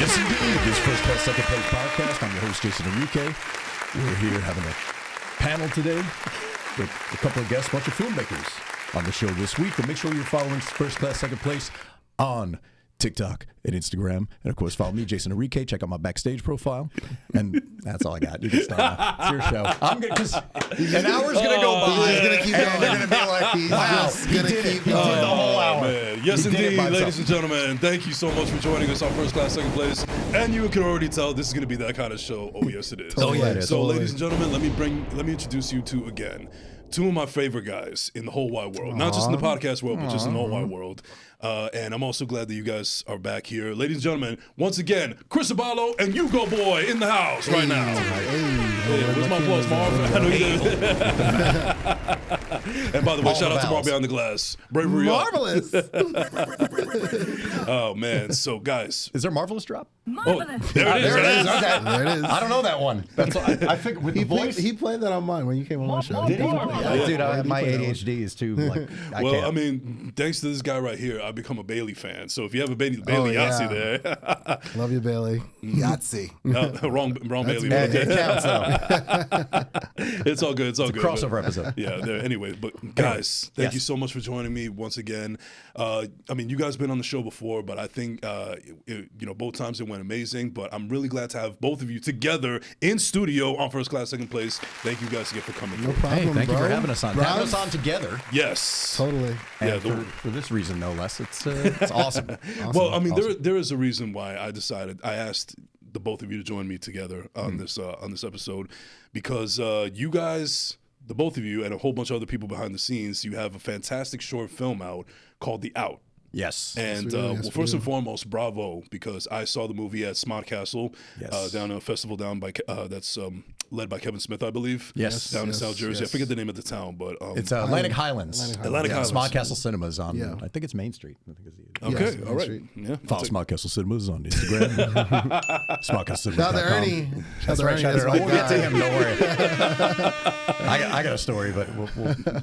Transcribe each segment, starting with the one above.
Yes, indeed. This First Class, Second Place podcast. I'm your host, Jason Enrique. We're here having a panel today with a couple of guests, a bunch of filmmakers on the show this week. And make sure you're following First Class, Second Place on TikTok and Instagram. And, of course, follow me, Jason Enrique. Check out my backstage profile. And that's all I got. You can start now. It's your show. I'm going to, because an hour's going to go by. He's going to keep going. And they're going to be like, wow, he did it. He did the whole hour. Man. Yes, indeed, ladies and gentlemen. Thank you so much for joining us on First Class, Second Place. And you can already tell this is going to be that kind of show. Oh, yes, it is. Oh, yeah, it is. So, ladies and gentlemen, let me introduce you to, again, two of my favorite guys in the whole wide world. Not just in the podcast world, but just in the whole wide world. And I'm also glad that you guguys are back here. Ladies and gentlemen, once again, Chris Aballo and UgoBoy in the house right now. Hey, where's my applause, Marv? I know you did. And by the way, shout out to Marv Behind the Glass. Bravery Marvelous. Oh, man. So, guys. Is there a Marvelous drop? Marvelous. Oh, there it is. There it is. Okay. There it is. I don't know that one. That's I figured with the voice. He played that on mine when you came on my show. Did he? Yeah. Dude, my ADHD is too, like, I Well, can't. I mean, thanks to this guy right here, I've become a Bailey fan. So if you have a Bailey yeah. Yahtzee there. Love you, Bailey. Yahtzee. No, wrong Bailey. It counts, though. It's all good. It's all good. Crossover episode. Yeah, anyway, but guys, thank you so much for joining me once again. I mean, you guys have been on the show before, but I think, both times it went amazing. But I'm really glad to have both of you together in studio on First Class, Second Place. Thank you guys again for coming. No problem, Hey, thank you bro. for having us on. Having us on together. Yes. Totally. And for this reason, no less. It's awesome. Well, I mean, there is a reason why I asked the both of you to join me together on this episode, because you guys, the both of you, and a whole bunch of other people behind the scenes, you have a fantastic short film out called The Out. Yes. And first and foremost, bravo, because I saw the movie at Smart Castle, down at a festival down by that's led by Kevin Smith, I believe. Yes. Down in South Jersey. Yes. I forget the name of the town, but It's Atlantic Highlands. Atlantic Highlands. Smart Castle Cinemas on, I think it's Main Street. I think it's the Okay, Yes, all right. Street. Yeah. Follow Smart Castle Cinemas on Instagram. Smart Castle Cinemas. Shout out to Ernie. That's right. Shout out. We'll get to him. Don't worry. I got a story, but we'll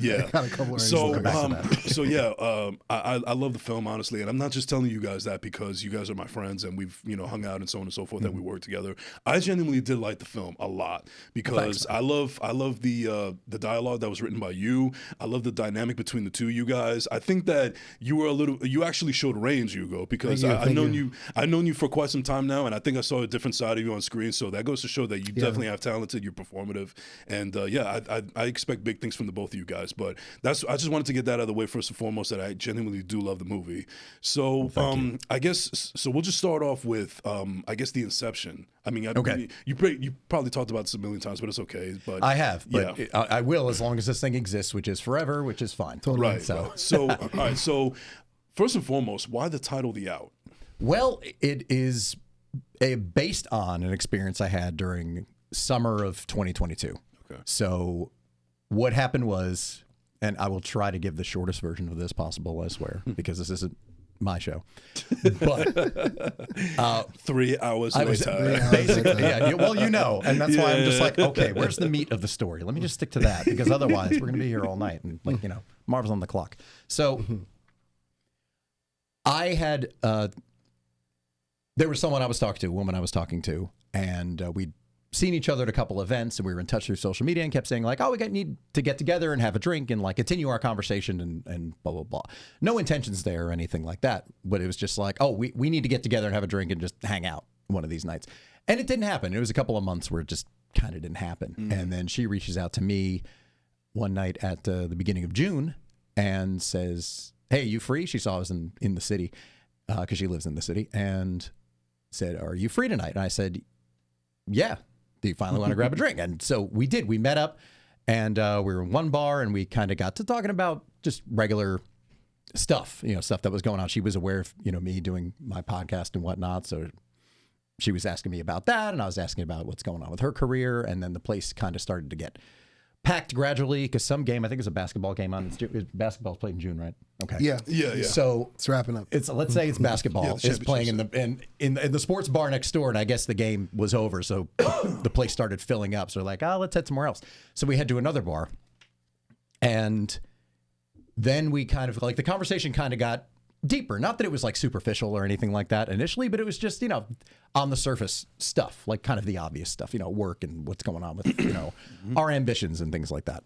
Yeah. Got a couple of So, Ernies. I love the film, honestly, and I'm not just telling you guys that because you guys are my friends and we've hung out and so on and so forth, that we work together. I genuinely did like the film a lot because I love the dialogue that was written by you. I love the dynamic between the two of you guys. I think that you actually showed range, Hugo, because I've known you for quite some time now, and I think I saw a different side of you on screen. So that goes to show that you definitely have talented. You're performative, and I expect big things from the both of you guys. But I just wanted to get that out of the way first and foremost, that I genuinely do love the movie. So I guess we'll just start off with the Inception. I mean, you probably talked about this a million times, but it's okay. But I have, but I will as long as this thing exists, which is forever, which is fine. Totally. Right. So all right. So first and foremost, why the title The Out? Well, it is based on an experience I had during summer of 2022. Okay. So what happened was, and I will try to give the shortest version of this possible, I swear, because this isn't my show. But 3 hours later. Basically, yeah. Well, and that's why I'm just like, okay, where's the meat of the story? Let me just stick to that, because otherwise we're going to be here all night, and Marv's on the clock. So I had there was someone I was talking to, a woman I was talking to, and we'd seen each other at a couple events, and we were in touch through social media, and kept saying like, oh, we need to get together and have a drink and like continue our conversation and blah, blah, blah. No intentions there or anything like that, but it was just like, oh, we need to get together and have a drink and just hang out one of these nights. And it didn't happen. It was a couple of months where it just kind of didn't happen. And then she reaches out to me one night at the beginning of June and says, hey, you free? She saw us in the city because she lives in the city, and said, are you free tonight? And I said, yeah. Do you finally want to grab a drink? And so we did. We met up, and we were in one bar, and we kind of got to talking about just regular stuff, stuff that was going on. She was aware of, me doing my podcast and whatnot. So she was asking me about that, and I was asking about what's going on with her career. And then the place kind of started to get packed gradually because some game, I think it was a basketball game on. Basketball's played in June, right? Okay. Yeah. So it's wrapping up. Let's say it's basketball is playing in the sports bar next door, and I guess the game was over, so the place started filling up. So we're like, let's head somewhere else. So we head to another bar, and then we kind of the conversation kind of got deeper. Not that it was like superficial or anything like that initially, but it was just, on the surface stuff, like kind of the obvious stuff, work and what's going on with, our ambitions and things like that.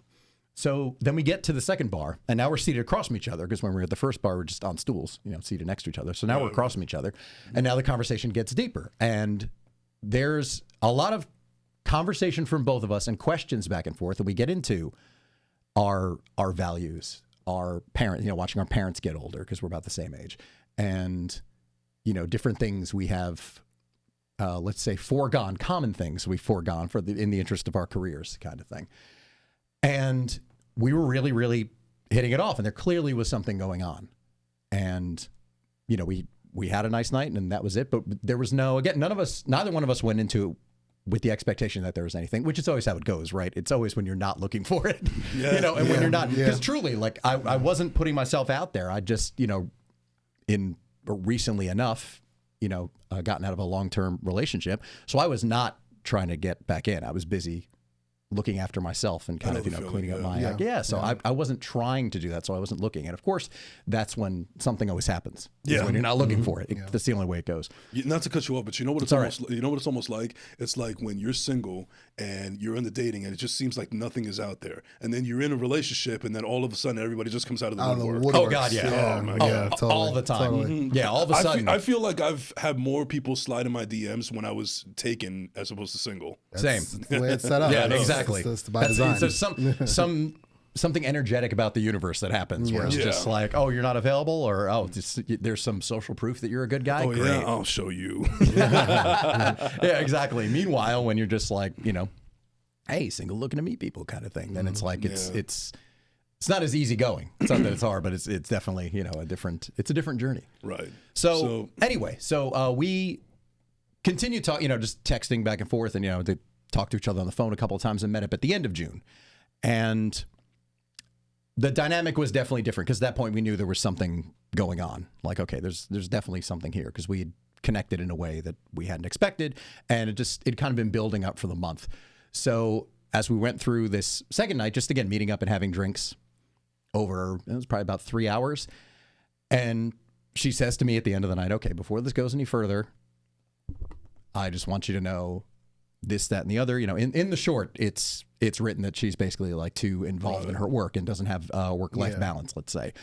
So then we get to the second bar, and now we're seated across from each other, because when we were at the first bar, we're just on stools, seated next to each other. So now we're across from each other, and now the conversation gets deeper. And there's a lot of conversation from both of us and questions back and forth, and we get into our values, our parents, watching our parents get older, because we're about the same age, and, different things we have, let's say, common things we've foregone in the interest of our careers, kind of thing. And we were really, really hitting it off, and there clearly was something going on. And, we had a nice night, and that was it. But there was neither one of us went into it with the expectation that there was anything, which is always how it goes, right? It's always when you're not looking for it, and when you're not, because truly, like I wasn't putting myself out there. I just, recently enough, gotten out of a long-term relationship. So I was not trying to get back in. I was busy looking after myself and kind of, cleaning up my act. So I wasn't trying to do that. So I wasn't looking. And of course, that's when something always happens. Yeah. When you're not looking for it. That's the only way it goes. Not to cut you off, but you know what it's almost like? It's like when you're single and you're in the dating and it just seems like nothing is out there. And then you're in a relationship and then all of a sudden everybody just comes out of the woodwork. Oh God, yeah. Oh my God. Totally, all the time. Totally. Yeah, all of a sudden. I feel like I've had more people slide in my DMs when I was taken as opposed to single. Same. That's the way it's set up. Yeah, exactly. It's by design. There's something energetic about the universe that happens where it's just like, oh, you're not available, or there's some social proof that you're a good guy. Oh, Great. yeah, I'll show you. Yeah, exactly. Meanwhile, when you're just like, hey, single looking to meet people kind of thing, then it's like it's not as easy going. It's not that it's hard, but it's definitely a different journey. Right. So anyway, we continue talking, just texting back and forth, and they talked to each other on the phone a couple of times and met up at the end of June. And the dynamic was definitely different, because at that point we knew there was something going on. Like, okay, there's definitely something here, because we had connected in a way that we hadn't expected, and it kind of been building up for the month. So as we went through this second night, just again meeting up and having drinks over, it was probably about 3 hours, and she says to me at the end of the night, okay, before this goes any further, I just want you to know this, that, and the other. In the short, it's written that she's basically like too involved in her work and doesn't have work-life balance, let's say.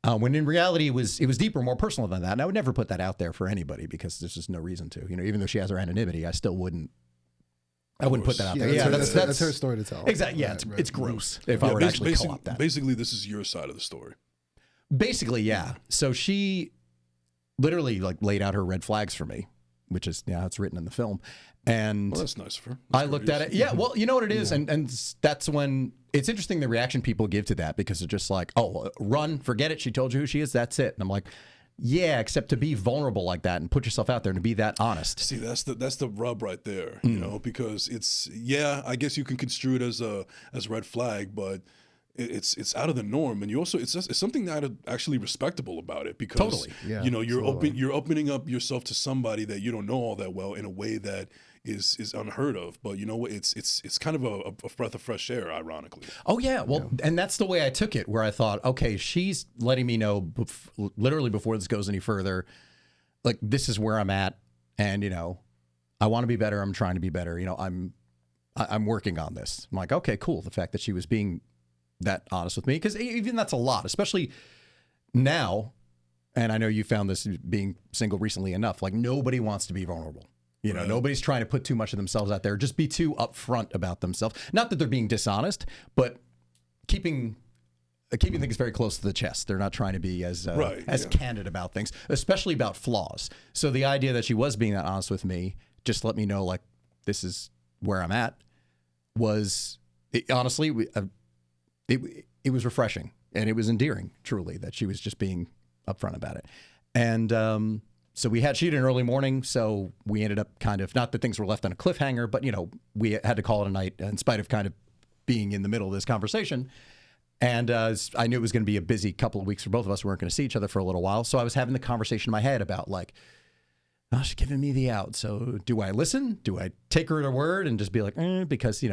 When in reality, it was deeper, more personal than that. And I would never put that out there for anybody, because there's just no reason to. Even though she has her anonymity, I still wouldn't. I wouldn't put that out there. Yeah, that's her story to tell. Exactly. Yeah, it's gross if I were to actually co-opt that. Basically, this is your side of the story. Basically, yeah. So she literally laid out her red flags for me, which is it's written in the film. And that's nice of her. I looked at it. Yeah, well, you know what it is, and that's when it's interesting the reaction people give to that, because it's just like, oh, run, forget it. She told you who she is. That's it. And I'm like, yeah, except to be vulnerable like that and put yourself out there and to be that honest. See, that's the rub right there, because it's I guess you can construe it as a red flag, but it's out of the norm, and it's something that actually respectable about it, because you're opening up yourself to somebody that you don't know all that well in a way that is unheard of. But it's kind of a breath of fresh air, ironically. Oh yeah, well, and that's the way I took it, where I thought, okay, she's letting me know literally before this goes any further, like, this is where I'm at, and I want to be better. I'm trying to be better. I'm working on this. I'm like, okay, cool. The fact that she was being that honest with me, because even that's a lot, especially now. And I know you found this being single recently enough. Like, nobody wants to be vulnerable. Nobody's trying to put too much of themselves out there. Just be too upfront about themselves. Not that they're being dishonest, but keeping things very close to the chest. They're not trying to be as candid about things, especially about flaws. So the idea that she was being that honest with me, just let me know, like, this is where I'm at, was honestly. It was refreshing, and it was endearing, truly, that she was just being upfront about it. And so she had an early morning, so we ended up kind of, not that things were left on a cliffhanger, but, we had to call it a night in spite of kind of being in the middle of this conversation. And I knew it was going to be a busy couple of weeks for both of us. We weren't going to see each other for a little while. So I was having the conversation in my head about, like, oh, she's giving me the out. So do I listen? Do I take her at her word and just be like, because,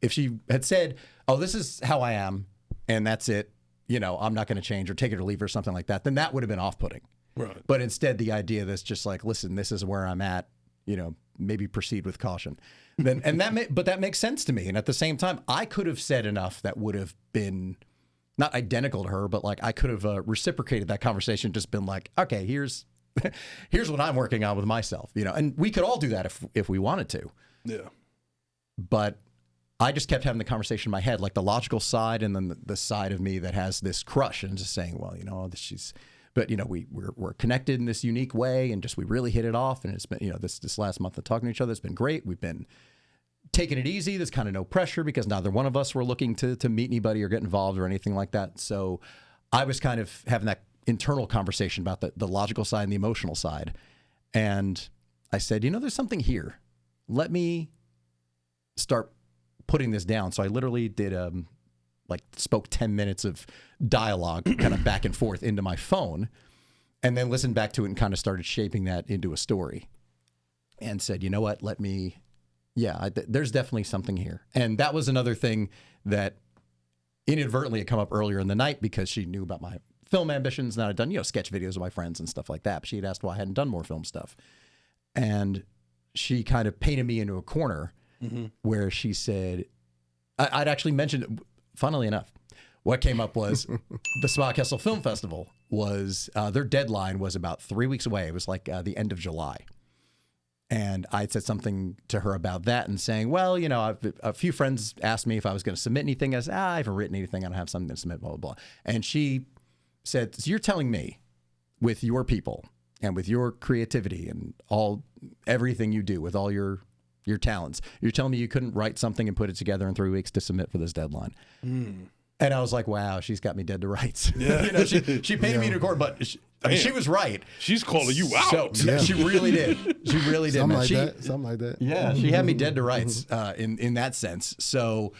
if she had said, oh, this is how I am, and that's it, you know, I'm not going to change or take it or leave it or something like that, then that would have been off-putting. Right. But instead, the idea that's just like, listen, this is where I'm at, you know, maybe proceed with caution. Then, and but that makes sense to me. And at the same time, I could have said enough that would have been not identical to her, but like I could have reciprocated that conversation, just been like, okay, here's what I'm working on with myself, you know, and we could all do that if we wanted to. Yeah. But I just kept having the conversation in my head, like the logical side, and then the side of me that has this crush, and just saying, well, you know, but you know, we're connected in this unique way, and just we really hit it off, and it's been, you know, this last month of talking to each other, it's been great. We've been taking it easy. There's kind of no pressure because neither one of us were looking to meet anybody or get involved or anything like that. So I was kind of having that internal conversation about the logical side and the emotional side, and I said, you know, there's something here. Let me start putting this down. So I literally did spoke 10 minutes of dialogue kind of back and forth into my phone, and then listened back to it and kind of started shaping that into a story, and said, you know what, there's definitely something here. And that was another thing that inadvertently had come up earlier in the night, because she knew about my film ambitions, and I'd done, you know, sketch videos with my friends and stuff like that. But she had asked why I hadn't done more film stuff. And she kind of painted me into a corner where she said, I'd actually mentioned, funnily enough, what came up was the Spa Kessel Film Festival was, their deadline was about 3 weeks away. It was like the end of July. And I said something to her about that and saying, well, you know, a few friends asked me if I was going to submit anything. I said, I haven't written anything. I don't have something to submit, blah, blah, blah. And she said, so you're telling me with your people and with your creativity and everything you do with all your talents, you're telling me you couldn't write something and put it together in 3 weeks to submit for this deadline. And I was like, wow, she's got me dead to rights. Yeah. You know, she painted me in a corner, but she was right. She's calling you out. So, She really did. She really did. Something like that. Yeah, she had me dead to rights in that sense. So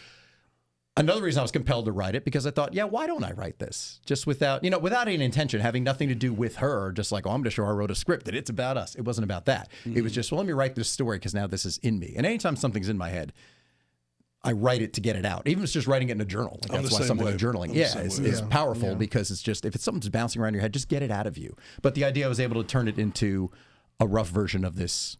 another reason I was compelled to write it, because I thought, yeah, why don't I write this? Just without any intention, having nothing to do with her, just like, oh, I'm just sure I wrote a script that it's about us. It wasn't about that. It was just, well, let me write this story because now this is in me. And anytime something's in my head, I write it to get it out. Even if it's just writing it in a journal. Like that's why something like journaling, is powerful, because it's just, if something's bouncing around your head, just get it out of you. But the idea, I was able to turn it into a rough version of this,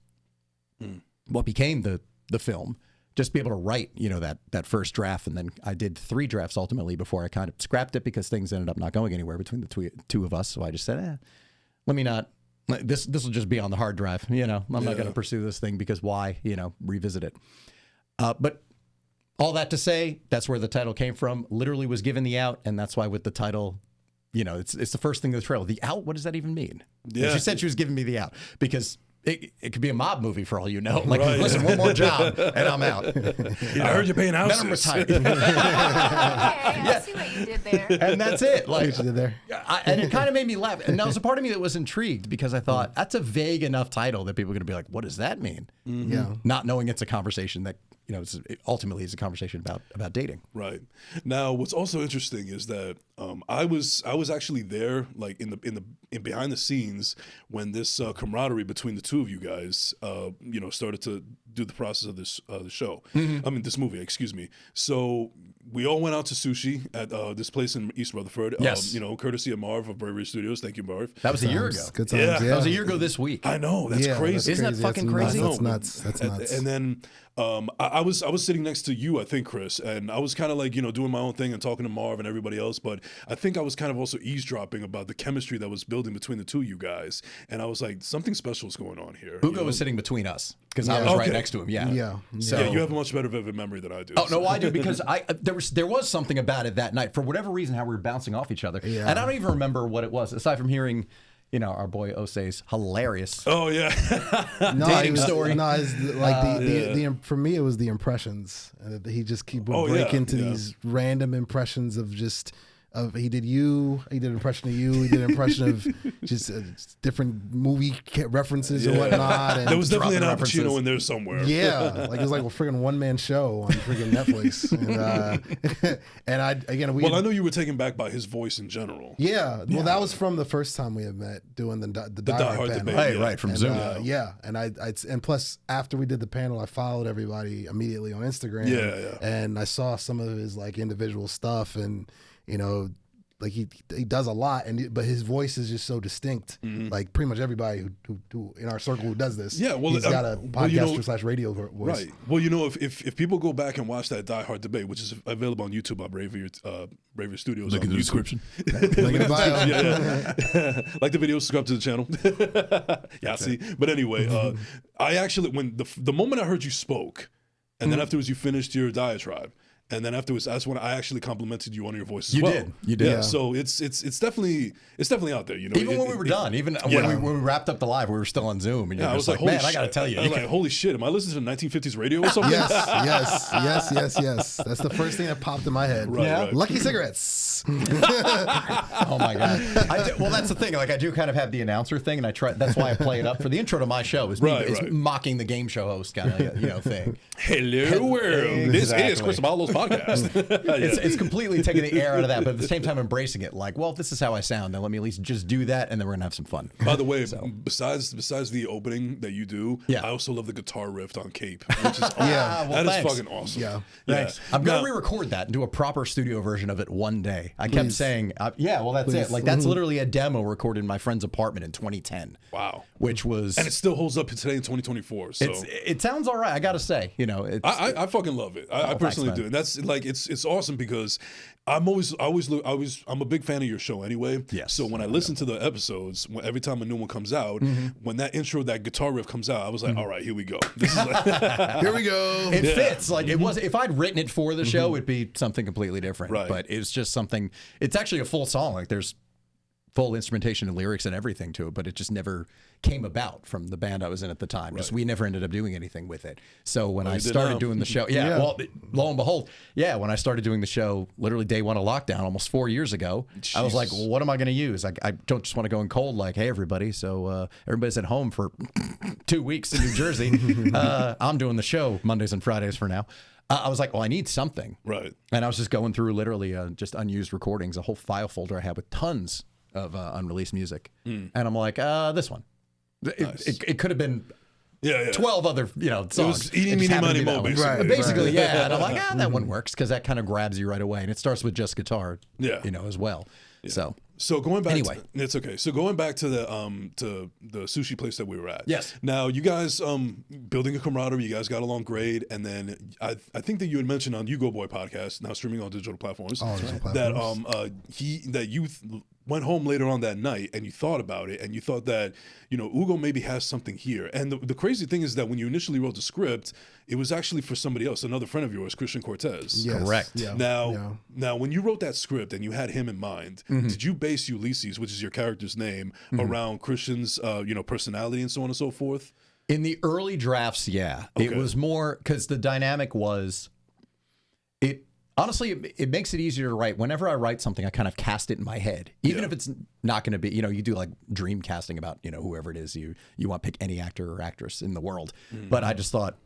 what became the film. Just be able to write, you know, that first draft, and then I did 3 drafts ultimately before I kind of scrapped it because things ended up not going anywhere between the two of us. So I just said, let me not. This will just be on the hard drive. You know, I'm not going to pursue this thing because why? You know, revisit it. But all that to say, that's where the title came from. Literally was given the out, and that's why with the title, you know, it's the first thing in the trailer. The out. What does that even mean? Yeah. She said she was giving me the out because it could be a mob movie for all you know. Like, listen, one more job and I'm out. I heard you're paying houses. Then I'm retired. I see what you did there. And that's it. Like, what you did there. And it kind of made me laugh. And there was a part of me that was intrigued because I thought that's a vague enough title that people are going to be like, what does that mean? Yeah. Not knowing it's a conversation that, you know, ultimately is a conversation about dating. Right. Now, what's also interesting is that I was actually there, like in behind the scenes when this camaraderie between the two of you guys, you know, started to do the process of this the show. I mean, this movie. Excuse me. So we all went out to sushi at this place in East Rutherford. Yes. You know, courtesy of Marv of Bravery Studios. Thank you, Marv. That was a year ago. Good times. Yeah. That was a year ago this week. I know. That's crazy. Isn't that fucking crazy? That's nuts. That's nuts. And then I was sitting next to you, I think, Chris, and I was kind of like, you know, doing my own thing and talking to Marv and everybody else, but I think I was kind of also eavesdropping about the chemistry that was building between the two of you guys, and I was like, something special is going on here. Ugo was sitting between us because I was right next to him. Yeah. So you have a much better vivid memory than I do. Oh no, I do, because there was something about it that night for whatever reason, how we were bouncing off each other, and I don't even remember what it was aside from hearing, you know, our boy Osei's hilarious. Oh yeah, dating story. No, it's like for me it was the impressions. He just would break into these random impressions of just. He did an impression of you. He did an impression of just different movie references and whatnot. And there was definitely an Al Pacino in there somewhere. Yeah, like it was like a friggin' one-man show on friggin' Netflix. And I know you were taken back by his voice in general. Yeah, well, that was from the first time we had met doing the Die Hard panel. Debate, right from Zoom. And plus after we did the panel, I followed everybody immediately on Instagram. Yeah. And I saw some of his like individual stuff and. You know, like he does a lot, but his voice is just so distinct. Like pretty much everybody who in our circle who does this, he's got a podcaster / radio voice. Right. Well, if people go back and watch that Die Hard debate, which is available on YouTube on Braver Studios, Link in the description. Link in the bio. Yeah. Like the video, subscribe to the channel. Yeah, see. But anyway, I actually when the moment I heard you spoke, and then afterwards you finished your diatribe. And then afterwards, that's when I actually complimented you on your voice as well. You did. Yeah. So it's definitely out there. Even when we were done, even when we wrapped up the live, we were still on Zoom, and I was like, man, I got to tell you. I was like, holy shit, am I listening to 1950s radio or something? Yes. That's the first thing that popped in my head. Right. Lucky cigarettes. Oh my god. Well, that's the thing. Like, I do kind of have the announcer thing, and I try. That's why I play it up for the intro to my show. Is mocking the game show host kind of thing. Hello world. This is Chris Aballo's podcast. It's completely taking the air out of that, but at the same time embracing it. Like, well, if this is how I sound, then let me at least just do that, and then we're gonna have some fun. By the way, besides the opening that you do, I also love the guitar riff on Cape, which is awesome. That is fucking awesome. Yeah. Thanks. I'm gonna re-record that and do a proper studio version of it one day. I kept saying, that's it. Like, that's literally a demo recorded in my friend's apartment in 2010. Wow. Which was, and it still holds up today in 2024. So it sounds all right. I gotta say, I fucking love it. I personally do, and that's like it's awesome because I'm a big fan of your show anyway. Yes. So when I listen to the episodes, every time a new one comes out, when that intro, that guitar riff comes out, I was like, all right, here we go. This is like, here we go. It fits. Like, it was. If I'd written it for the show, it'd be something completely different. Right. But it's just something. It's actually a full song. Like, there's full instrumentation and lyrics and everything to it, but it just never came about from the band I was in at the time. Right. Just we never ended up doing anything with it. So when I started doing the show, well, lo and behold, when I started doing the show, literally day one of lockdown, almost 4 years ago, I was like, well, what am I going to use? I don't just want to go in cold like, hey, everybody. So everybody's at home for 2 weeks in New Jersey. I'm doing the show Mondays and Fridays for now. I was like, well, I need something. Right. And I was just going through literally just unused recordings, a whole file folder I had with tons of unreleased music. And I'm like, this one. Nice. It could have been 12 other songs. It was eeny, meeny, miny, mo, basically. Yeah. And I'm like, that one works because that kind of grabs you right away. And it starts with just guitar, as well. Yeah. So going back, it's okay. So going back to the sushi place that we were at. Yes. Now you guys building a camaraderie. You guys got along great, and then I think that you had mentioned on UgoBoy podcast, now streaming on digital platforms, that you went home later on that night and you thought about it and you thought that Ugo maybe has something here. And the crazy thing is that when you initially wrote the script, it was actually for somebody else, another friend of yours, Christian Cortez. Yes. Correct. Yeah. Now, when you wrote that script and you had him in mind, did you base Ulysses, which is your character's name, around Christian's personality and so on and so forth? In the early drafts, it was more because the dynamic was honestly, it makes it easier to write. Whenever I write something, I kind of cast it in my head, even if it's not going to be. You do like dream casting about whoever it is you want to pick, any actor or actress in the world. But I just thought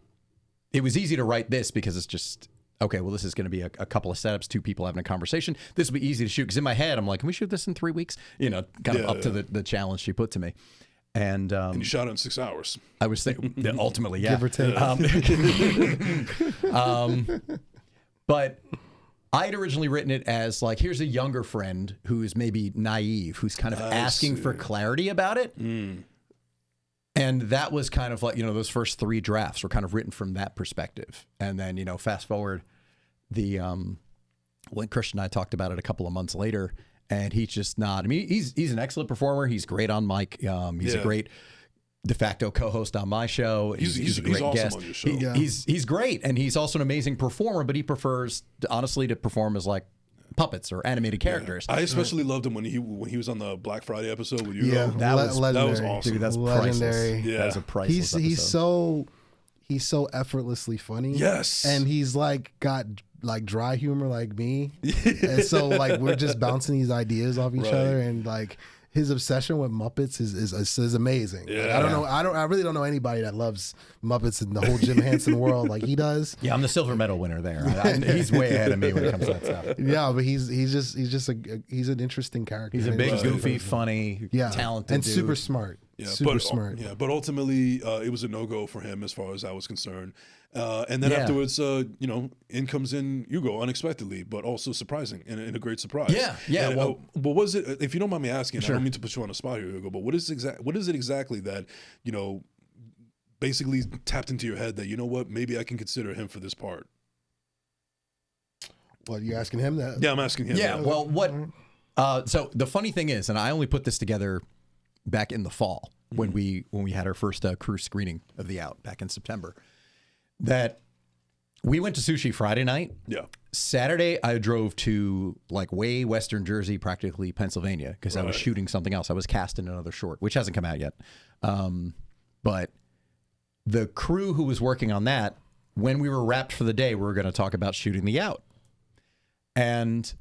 it was easy to write this because it's just okay. Well, this is going to be a couple of setups, two people having a conversation. This will be easy to shoot because in my head I'm like, can we shoot this in 3 weeks? Up to the challenge she put to me. And you shot it in 6 hours. I was thinking ultimately, yeah, give or take. But I had originally written it as like, here's a younger friend who's maybe naive, who's kind of asking for clarity about it. And that was kind of like, those first 3 drafts were kind of written from that perspective. And then, fast forward when Christian and I talked about it a couple of months later, and he's just not, I mean, he's an excellent performer. He's great on mic. He's a great de facto co-host on my show. He's a great awesome guest. On your show. He's great, and he's also an amazing performer. But he prefers, honestly, to perform as like puppets or animated characters. I especially loved him when he was on the Black Friday episode with you. Yeah, that was awesome. Dude, that's legendary. Priceless. Yeah, that was a priceless episode. He's so effortlessly funny. Yes, and he's like got like dry humor like me, and so like we're just bouncing these ideas off each other, and like. His obsession with Muppets is amazing. Yeah. Like, I really don't know anybody that loves Muppets in the whole Jim Henson world like he does. Yeah, I'm the silver medal winner there. He's way ahead of me when it comes to that stuff. Yeah, but he's an interesting character. He's a big, goofy, funny, talented, and dude. super smart. Yeah, super smart. Yeah, but ultimately, it was a no-go for him as far as I was concerned. And then afterwards, in comes in Hugo unexpectedly, but also surprising and a great surprise. Yeah. And, Well, what was it? If you don't mind me asking, sure. I don't mean to put you on the spot here, Hugo, but what is it exactly that basically tapped into your head that maybe I can consider him for this part? What, you asking him that? Yeah, I'm asking him. Yeah. that. Well, what? So the funny thing is, and I only put this together back in the fall when we had our first crew screening of The Out back in September, that we went to sushi Friday night. Yeah. Saturday, I drove to like way western Jersey, practically Pennsylvania, because I was shooting something else. I was casting another short, which hasn't come out yet. But the crew who was working on that, when we were wrapped for the day, we were going to talk about shooting The Out. And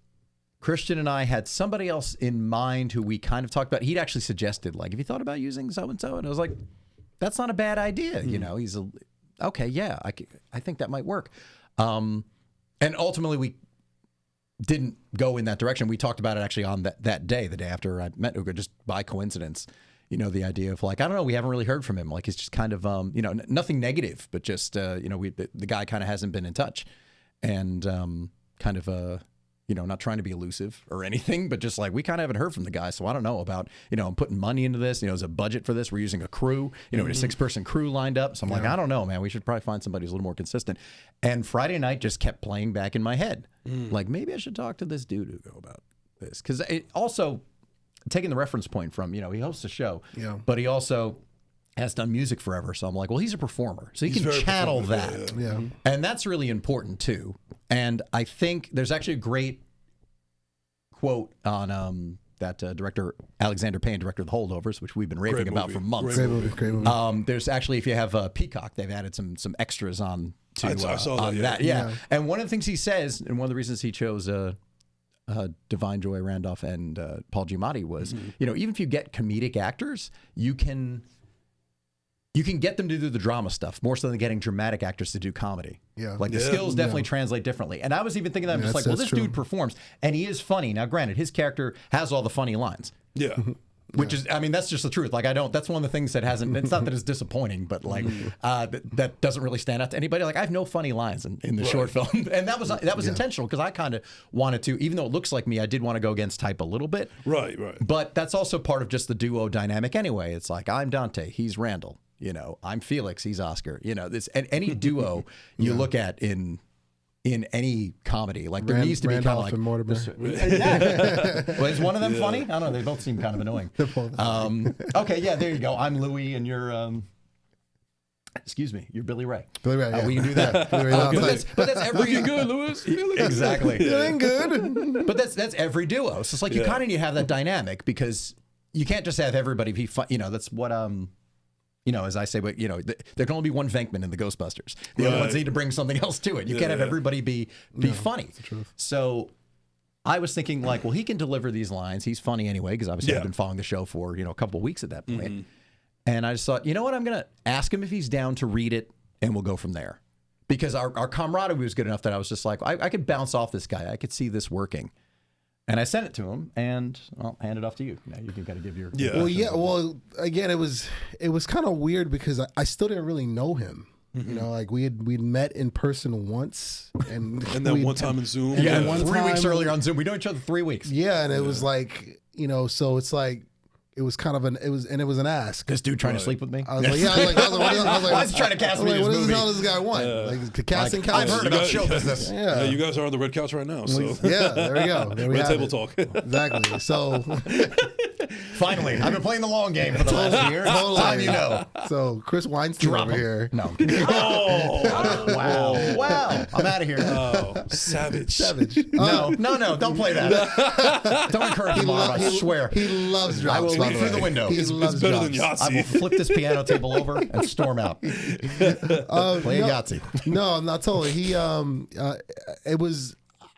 Christian and I had somebody else in mind who we kind of talked about. He'd actually suggested, like, have you thought about using so-and-so? And I was like, that's not a bad idea. He's okay, yeah, I think that might work. And ultimately, we didn't go in that direction. We talked about it actually on that day, the day after I met Ugo, just by coincidence. The idea of like, I don't know, we haven't really heard from him. Like, it's just kind of, nothing negative, but just, the guy kind of hasn't been in touch. And kind of, not trying to be elusive or anything, but just like, we kind of haven't heard from the guy. So I don't know about, I'm putting money into this. There's a budget for this. We're using a crew, a 6-person crew lined up. So I'm like, I don't know, man. We should probably find somebody who's a little more consistent. And Friday night just kept playing back in my head. Like, maybe I should talk to this dude Hugo about this. Because it also, taking the reference point from, he hosts a show, but he also has done music forever. So I'm like, well, he's a performer. So he can channel that. Yeah. And that's really important too. And I think there's actually a great quote on that director, Alexander Payne, director of The Holdovers, which we've been raving about for months. Great movie. There's actually, if you have Peacock, they've added some extras on to I saw on that. Yeah. And one of the things he says, and one of the reasons he chose Divine Joy Randolph and Paul Giamatti was, even if you get comedic actors, you can get them to do the drama stuff more so than getting dramatic actors to do comedy. Yeah. Like the skills definitely translate differently. And I was even thinking that, I'm just like, well, this dude performs and he is funny. Now, granted, his character has all the funny lines. Yeah. Which is, that's just the truth. Like, that's one of the things that hasn't, it's not that it's disappointing, but like, that doesn't really stand out to anybody. Like, I have no funny lines in the short film. And that was intentional because I kind of wanted to, even though it looks like me, I did want to go against type a little bit. Right. But that's also part of just the duo dynamic anyway. It's like, I'm Dante, he's Randall. I'm Felix, he's Oscar. This, and any duo you look at in any comedy, like there needs to be kind of like and Mortimer. Well, is one of them funny? I don't know. They both seem kind of annoying. Okay, yeah, there you go. I'm Louie, and you're excuse me, you're Billy Ray. Billy Ray. Yeah. We can do that. But that's every Looking good, Louis. Exactly. Feeling good. But that's every duo. So it's like you kind of need to have that dynamic because you can't just have everybody be fun. That's what as I say, but there can only be one Venkman in the Ghostbusters. The other ones need to bring something else to it. You can't have everybody be funny. That's the truth. So I was thinking like, well, he can deliver these lines. He's funny anyway, because obviously I've been following the show for a couple of weeks at that point. And I just thought, you know what, I'm gonna ask him if he's down to read it, and we'll go from there. Because our camaraderie was good enough that I was just like, I could bounce off this guy. I could see this working. And I sent it to him, and I'll hand it off to you. Now you can kind of give your Well, again, it was kind of weird because I still didn't really know him. Like we'd met in person once, and then one time in Zoom. Yeah, 3 weeks earlier on Zoom. We know each other 3 weeks. Yeah, and it was like so it's like. It was kind of an ask. This dude trying to sleep with me? I was like, why is he trying to cast me in this what movie? What the hell does this guy want? Like casting couch? I've heard about show business. Yeah, you guys are on the red couch right now. So yeah, there we go. There we red have table it. talk. Exactly. So finally, I've been playing the long game for the last year. Time So Chris Weinstein over here. No. Wow. I'm out of here. Oh, savage. No, don't play that. Don't encourage him, I swear. He loves drops. I will leap through the window. He loves it's better drops. than Yahtzee. I will flip this piano table over and storm out. Play a Yahtzee. No, not totally. He it was.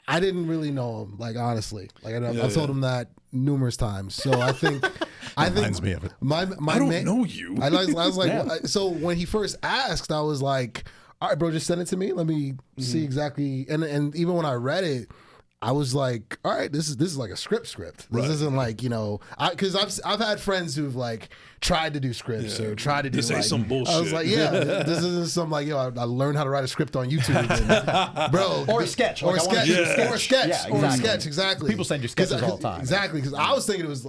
I didn't really know him, like honestly. Like I told him that numerous times. So I think Reminds me of it. My I don't know you. I was like, so when he first asked, I was like, all right, bro, just send it to me. Let me see exactly. And even when I read it, I was like, all right, this is like a script. This isn't like, because I've had friends who've like tried to do scripts or tried to do say like some bullshit. I was like, this isn't some like, I learned how to write a script on YouTube, and, bro, or a sketch, or a sketch, yeah. or a sketch, Yeah, or a exactly. sketch, exactly. People send you sketches all the time. Exactly, because I was thinking it was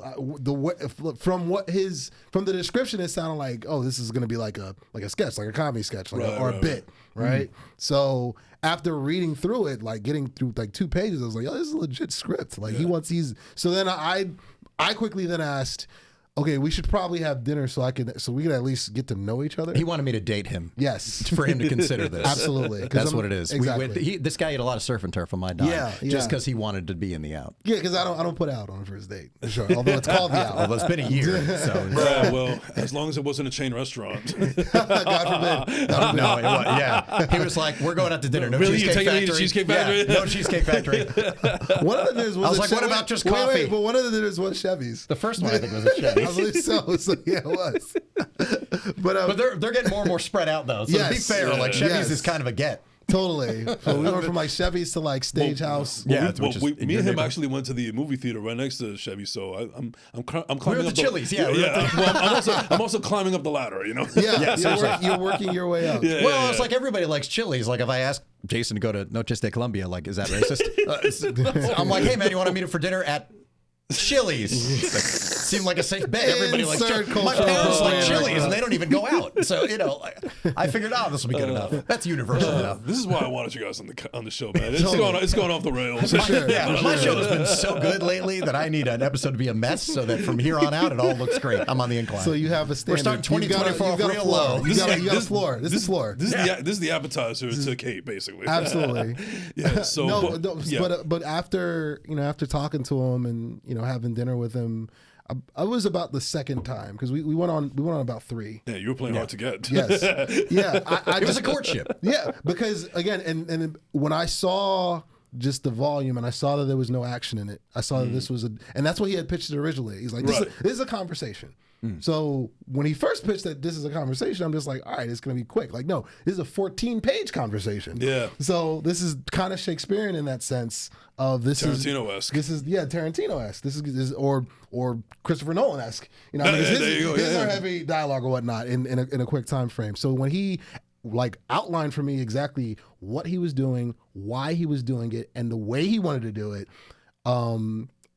from the description, it sounded like, oh, this is gonna be like a sketch, like a comedy sketch, like or a bit, right? So after reading through it, like getting through like 2 pages, I was like, oh, this is a legit script. Like so then I quickly then asked, okay, we should probably have dinner so we could at least get to know each other. He wanted me to date him. Yes. For him to consider this. Absolutely. That's what it is. Exactly. This guy ate a lot of surf and turf on my dime. Yeah. Just because he wanted to be in the out. Yeah, because I don't put out on a first date. For sure. Although it's called the out. Although it's been a year. So. Yeah, well, as long as it wasn't a chain restaurant. God forbid. No, it was, yeah. He was like, we're going out to dinner. No Really? Cheesecake You're taking me Factory. to Cheesecake Factory? Yeah, no Cheesecake Factory. One of the dinners was I was like, what about just coffee? But one of the dinners was Chevy's. The first one I think was a Chevy. I believe so. So yeah, it was. But they're getting more and more spread out though. So to be fair, like Chevy's is kind of a get. Totally. So we went from like Chevy's to like Stagehouse. Me and him actually went to the movie theater right next to Chevy. So I'm climbing we're up the Chili's. Yeah. Well, I'm also climbing up the ladder. You're working your way up. Well, it's like everybody likes Chili's. Like if I ask Jason to go to Noches de Colombia, like is that racist? I'm like, hey man, you want to meet up for dinner at Chili's? Seemed like a safe bet. Everybody likes Chili's. My parents like Chili's, and they don't even go out. So I figured, this will be good enough. That's universal enough. This is why I wanted you guys on the show, man. It's going off the rails. Sure. Yeah, my show has been so good lately that I need an episode to be a mess, so that from here on out it all looks great. I'm on the incline. So you have a standard. We're starting 2024 real low. You got a floor. This is floor. This is the appetizer to Kate, basically. Absolutely. Yeah. So but after talking to him and having dinner with him, I was about the second time because we went on about 3. Yeah, you were playing hard to get. Yes. Yeah. It was a courtship. Yeah, because again, and when I saw just the volume and I saw that there was no action in it, I saw that this was and that's what he had pitched it originally. He's like, this is a conversation. So when he first pitched that this is a conversation, I'm just like, all right, it's going to be quick. Like, no, this is a 14-page conversation. Yeah. So this is kind of Shakespearean in that sense of Tarantino-esque. This is Tarantino-esque. This is or Christopher Nolan-esque. His are heavy dialogue or whatnot in a quick time frame. So when he like outlined for me exactly what he was doing, why he was doing it, and the way he wanted to do it,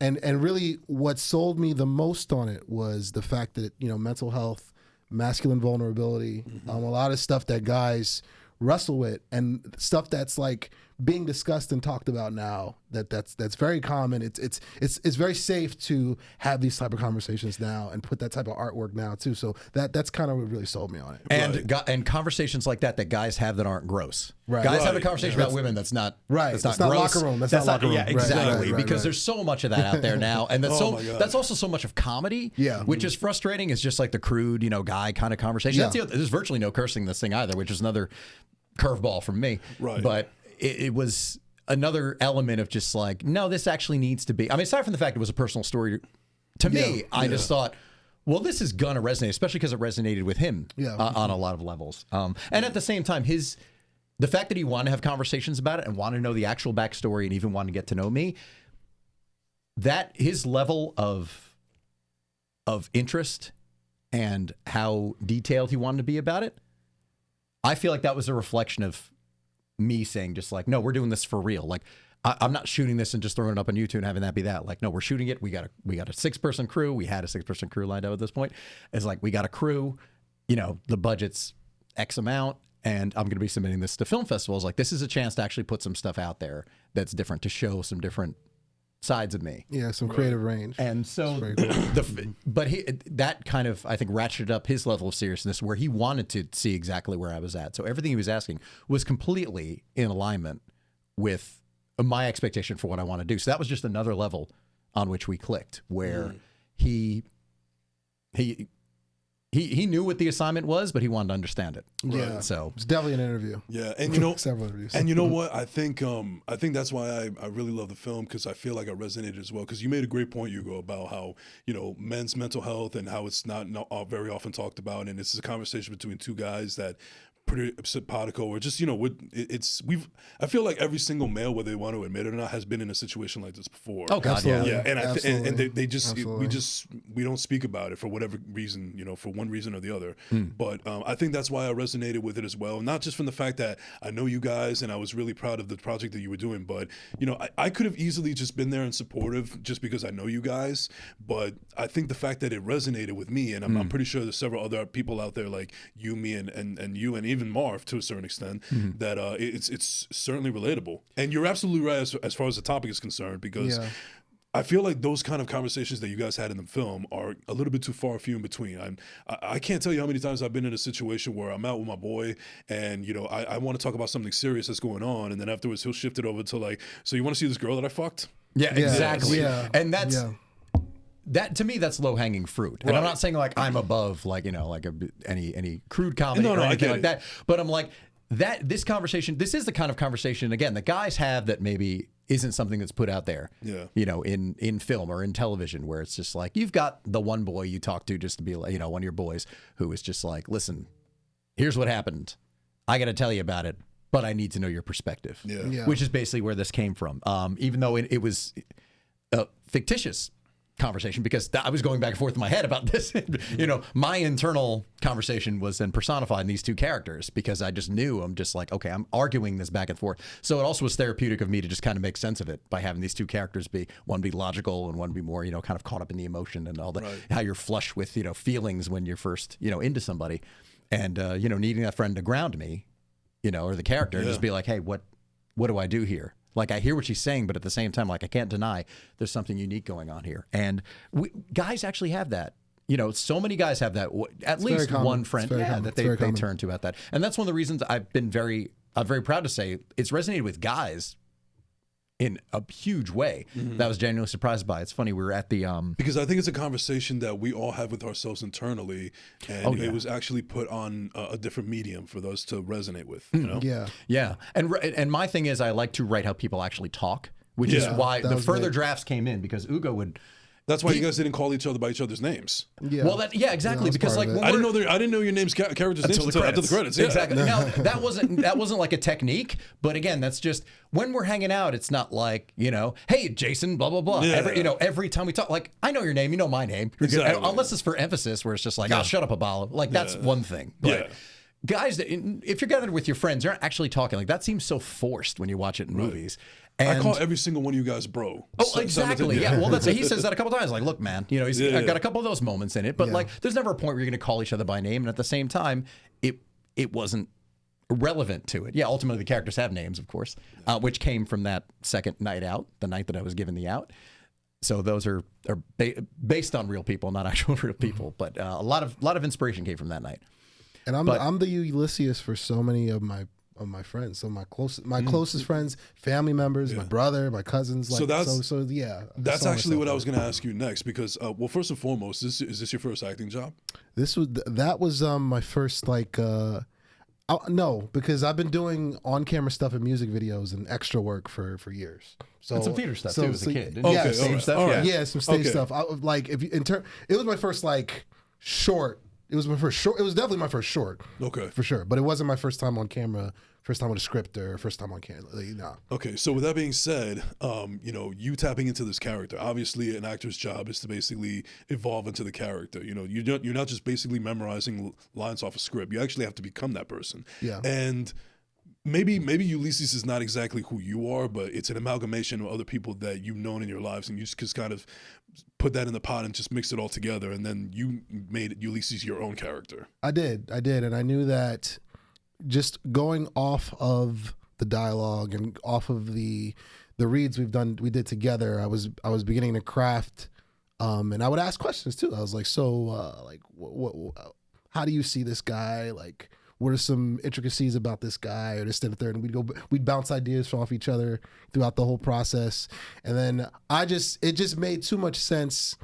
and really what sold me the most on it was the fact that mental health, masculine vulnerability, a lot of stuff that guys wrestle with, and stuff that's like being discussed and talked about now. That's very common. It's very safe to have these type of conversations now and put that type of artwork now too. So that's kind of what really sold me on it. And conversations like that guys have that aren't gross. Right. Guys have a conversation about women that's not right. That's not gross. Locker room. That's not locker room. Yeah, exactly. Right, because there's so much of that out there now, and that's also so much of comedy. Yeah. Which is frustrating. It's just like the crude, guy kind of conversation. Yeah. There's virtually no cursing in this thing either, which is another curveball from me. Right. But it was another element of just like, no, this actually needs to be. I mean, aside from the fact it was a personal story to me, I just thought, well, this is gonna resonate, especially because it resonated with him on a lot of levels. And at the same time, the fact that he wanted to have conversations about it and wanted to know the actual backstory and even wanted to get to know me, that his level of interest and how detailed he wanted to be about it, I feel like that was a reflection of me saying just like, no, we're doing this for real. Like, I'm not shooting this and just throwing it up on YouTube and having that be that. Like, no, we're shooting it. We got a 6-person crew. We had a 6-person crew lined up at this point. It's like, we got a crew, the budget's X amount, and I'm going to be submitting this to film festivals. Like, this is a chance to actually put some stuff out there that's different, to show some different sides of me. Yeah, some creative range. And so, cool. but that kind of, I think, ratcheted up his level of seriousness, where he wanted to see exactly where I was at. So everything he was asking was completely in alignment with my expectation for what I want to do. So that was just another level on which we clicked, where he knew what the assignment was, but he wanted to understand it. Yeah. So it's definitely an interview. Yeah, and several interviews. And you know what? I think that's why I really love the film, because I feel like I resonated as well. Because you made a great point, Hugo, about how men's mental health and how it's not very often talked about, and this is a conversation between two guys that pretty simpatico, or just, you know, I feel like every single male, whether they want to admit it or not, has been in a situation like this before. Oh God, Absolutely. Yeah, and they just Absolutely. we don't speak about it for whatever reason, you know, for one reason or the other. But I think that's why I resonated with it as well. Not just from the fact that I know you guys and I was really proud of the project that you were doing, but you know, I could have easily just been there and supportive just because I know you guys. But I think the fact that it resonated with me, and I'm pretty sure there's several other people out there like you, me, and you, and even Marv to a certain extent, that it's certainly relatable. And you're absolutely right as far as the topic is concerned, because I feel like those kind of conversations that you guys had in the film are a little bit too far few in between. I can't tell you how many times I've been in a situation where I'm out with my boy and, you know, I want to talk about something serious that's going on, and then afterwards he'll shift it over to like, so you want to see this girl that I fucked? Yeah, exactly. Yeah. And that, to me, that's low hanging fruit. And I'm not saying like I'm above like, you know, like any crude comedy or anything like that. But I'm like, this is the kind of conversation, again, that guys have that maybe isn't something that's put out there, you know, in film or in television, where it's just like, you've got the one boy you talk to just to be like, you know, one of your boys who is just like, listen, here's what happened. I got to tell you about it, but I need to know your perspective. Yeah. Which is basically where this came from. Even though it was a fictitious conversation, because I was going back and forth in my head about this. You know, my internal conversation was then personified in these two characters, because I just knew, I'm just like, okay, I'm arguing this back and forth. So it also was therapeutic of me to just kind of make sense of it by having these two characters one be logical and one be more, you know, kind of caught up in the emotion and all that, how you're flush with, you know, feelings when you're first, you know, into somebody, and you know, needing that friend to ground me, you know, or the character, and just be like, hey, what do I do here? Like, I hear what she's saying, but at the same time, like, I can't deny there's something unique going on here. And guys actually have that. You know, so many guys have that. At least one friend that they turn to at that. And that's one of the reasons I'm very proud to say it's resonated with guys in a huge way that I was genuinely surprised by. It's funny, we were at the because I think it's a conversation that we all have with ourselves internally, and it was actually put on a different medium for those to resonate with, you know? Yeah. And my thing is, I like to write how people actually talk, which is why the further drafts came in, because Ugo would. That's why you guys didn't call each other by each other's names. Yeah. Well, exactly, because like I didn't know your name's character's names until after the credits. Yeah. Exactly. Now that wasn't like a technique, but again, that's just when we're hanging out. It's not like, you know, hey Jason, blah blah blah. Yeah. Every time we talk, like, I know your name, you know my name. Exactly. Unless it's for emphasis, where it's just like, oh, shut up, Aballo. Like, that's one thing. But guys, if you're gathered with your friends, they're not actually talking. Like, that seems so forced when you watch it in movies. And I call every single one of you guys bro. Oh, exactly. Yeah. Well, he says that a couple times. Like, look, man, you know, he's got a couple of those moments in it, but like, there's never a point where you're going to call each other by name. And at the same time, it wasn't relevant to it. Yeah. Ultimately, the characters have names, of course, which came from that second night out, the night that I was given the out. So those are based on real people, not actual real people. But a lot of inspiration came from that night. And I'm the Ulysses for so many of my friends. So my closest friends, family members, my brother, my cousins. Like, that's actually what I was going to ask you next, because well, first and foremost, is this your first acting job? That was my first no, because I've been doing on-camera stuff in music videos and extra work for years. So, and some theater stuff too as a kid. Yeah, stage stuff. Right. Yeah, some stage stuff. It was my first short. It was definitely my first short. Okay. For sure. But it wasn't my first time on camera, first time with a script, or first time on camera. No. Okay. So with that being said, you know, you tapping into this character, obviously an actor's job is to basically evolve into the character. You know, you're not just basically memorizing lines off a script. You actually have to become that person. Yeah. And maybe Ulysses is not exactly who you are, but it's an amalgamation of other people that you've known in your lives, and you just kind of put that in the pot and just mix it all together, and then you made Ulysses your own character. I did, and I knew that just going off of the dialogue and off of the reads we did together, I was beginning to craft, and I would ask questions too. I was like, so how do you see this guy? Like, what are some intricacies about this guy, or this, and the third? And we'd bounce ideas off each other throughout the whole process. And then it just made too much sense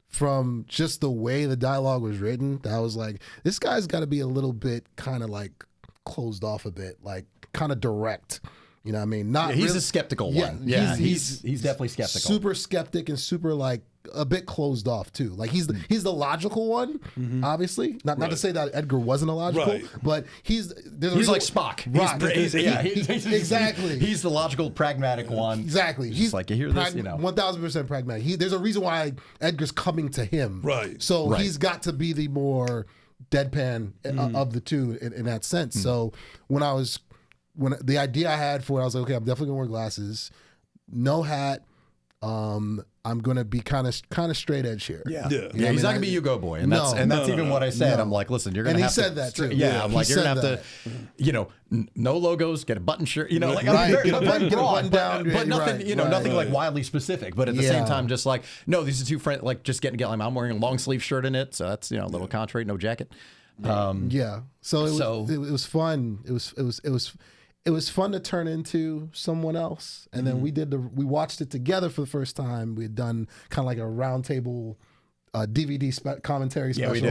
from just the way the dialogue was written, that I was like, this guy's got to be a little bit kind of like closed off a bit, like kind of direct. You know what I mean? Not he's really, a skeptical one. Yeah, he's definitely skeptical. Super skeptic and super like a bit closed off too. Like he's the logical one, obviously. Not to say that Edgar wasn't illogical, but he's like Spock. Exactly. He's the logical, pragmatic one. Exactly. He's like, you hear this, 1000% pragmatic. There's a reason why Edgar's coming to him. Right. So he's got to be the more deadpan of the two in that sense. So when the idea I had for it, I was like, okay, I'm definitely gonna wear glasses, no hat. I'm gonna be kind of straight edge here. Yeah. He's not gonna be UgoBoy, and that's even what I said. I'm like, listen, you're gonna have to. And he said that too. Yeah, I'm like, you're gonna have to, no logos, get a button shirt. Get a button down, but nothing, nothing like wildly specific. But at the same time, just like, no, these are two friends, like just getting together. I'm wearing a long sleeve shirt in it, so that's a little contrary, no jacket. So it was fun. It was fun to turn into someone else. And then we watched it together for the first time. We had done kind of like a roundtable DVD commentary special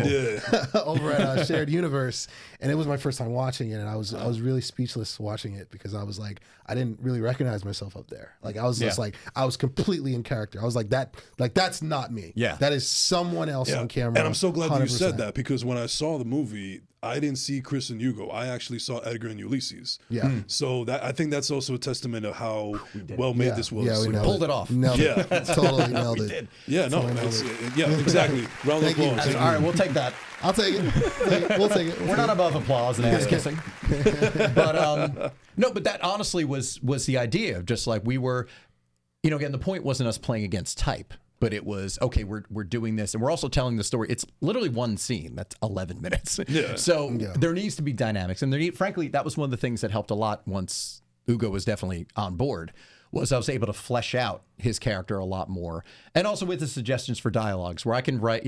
over at Shared Universe. And it was my first time watching it. And I was really speechless watching it because I was like, I didn't really recognize myself up there. Like I was just like, I was completely in character. I was like, that's not me. Yeah. That is someone else on camera. And I'm so glad that you 100%. said that, because when I saw the movie, I didn't see Chris and Hugo. I actually saw Edgar and Ulysses. Yeah. So I think that's also a testament of how well made this was. Yeah, we pulled it off. Nailed it. Totally nailed it. Did. Yeah, no, exactly. Round of applause. All right, we'll take that. I'll take it. We'll take it. We're not above applause and ass kissing, but no. But that honestly was the idea of just like we were, again, the point wasn't us playing against type, but it was, okay, we're doing this, and we're also telling the story. It's literally one scene that's 11 minutes. Yeah. So there needs to be dynamics, and frankly, that was one of the things that helped a lot once Ugo was definitely on board. Was I was able to flesh out his character a lot more, and also with the suggestions for dialogues, where I can write.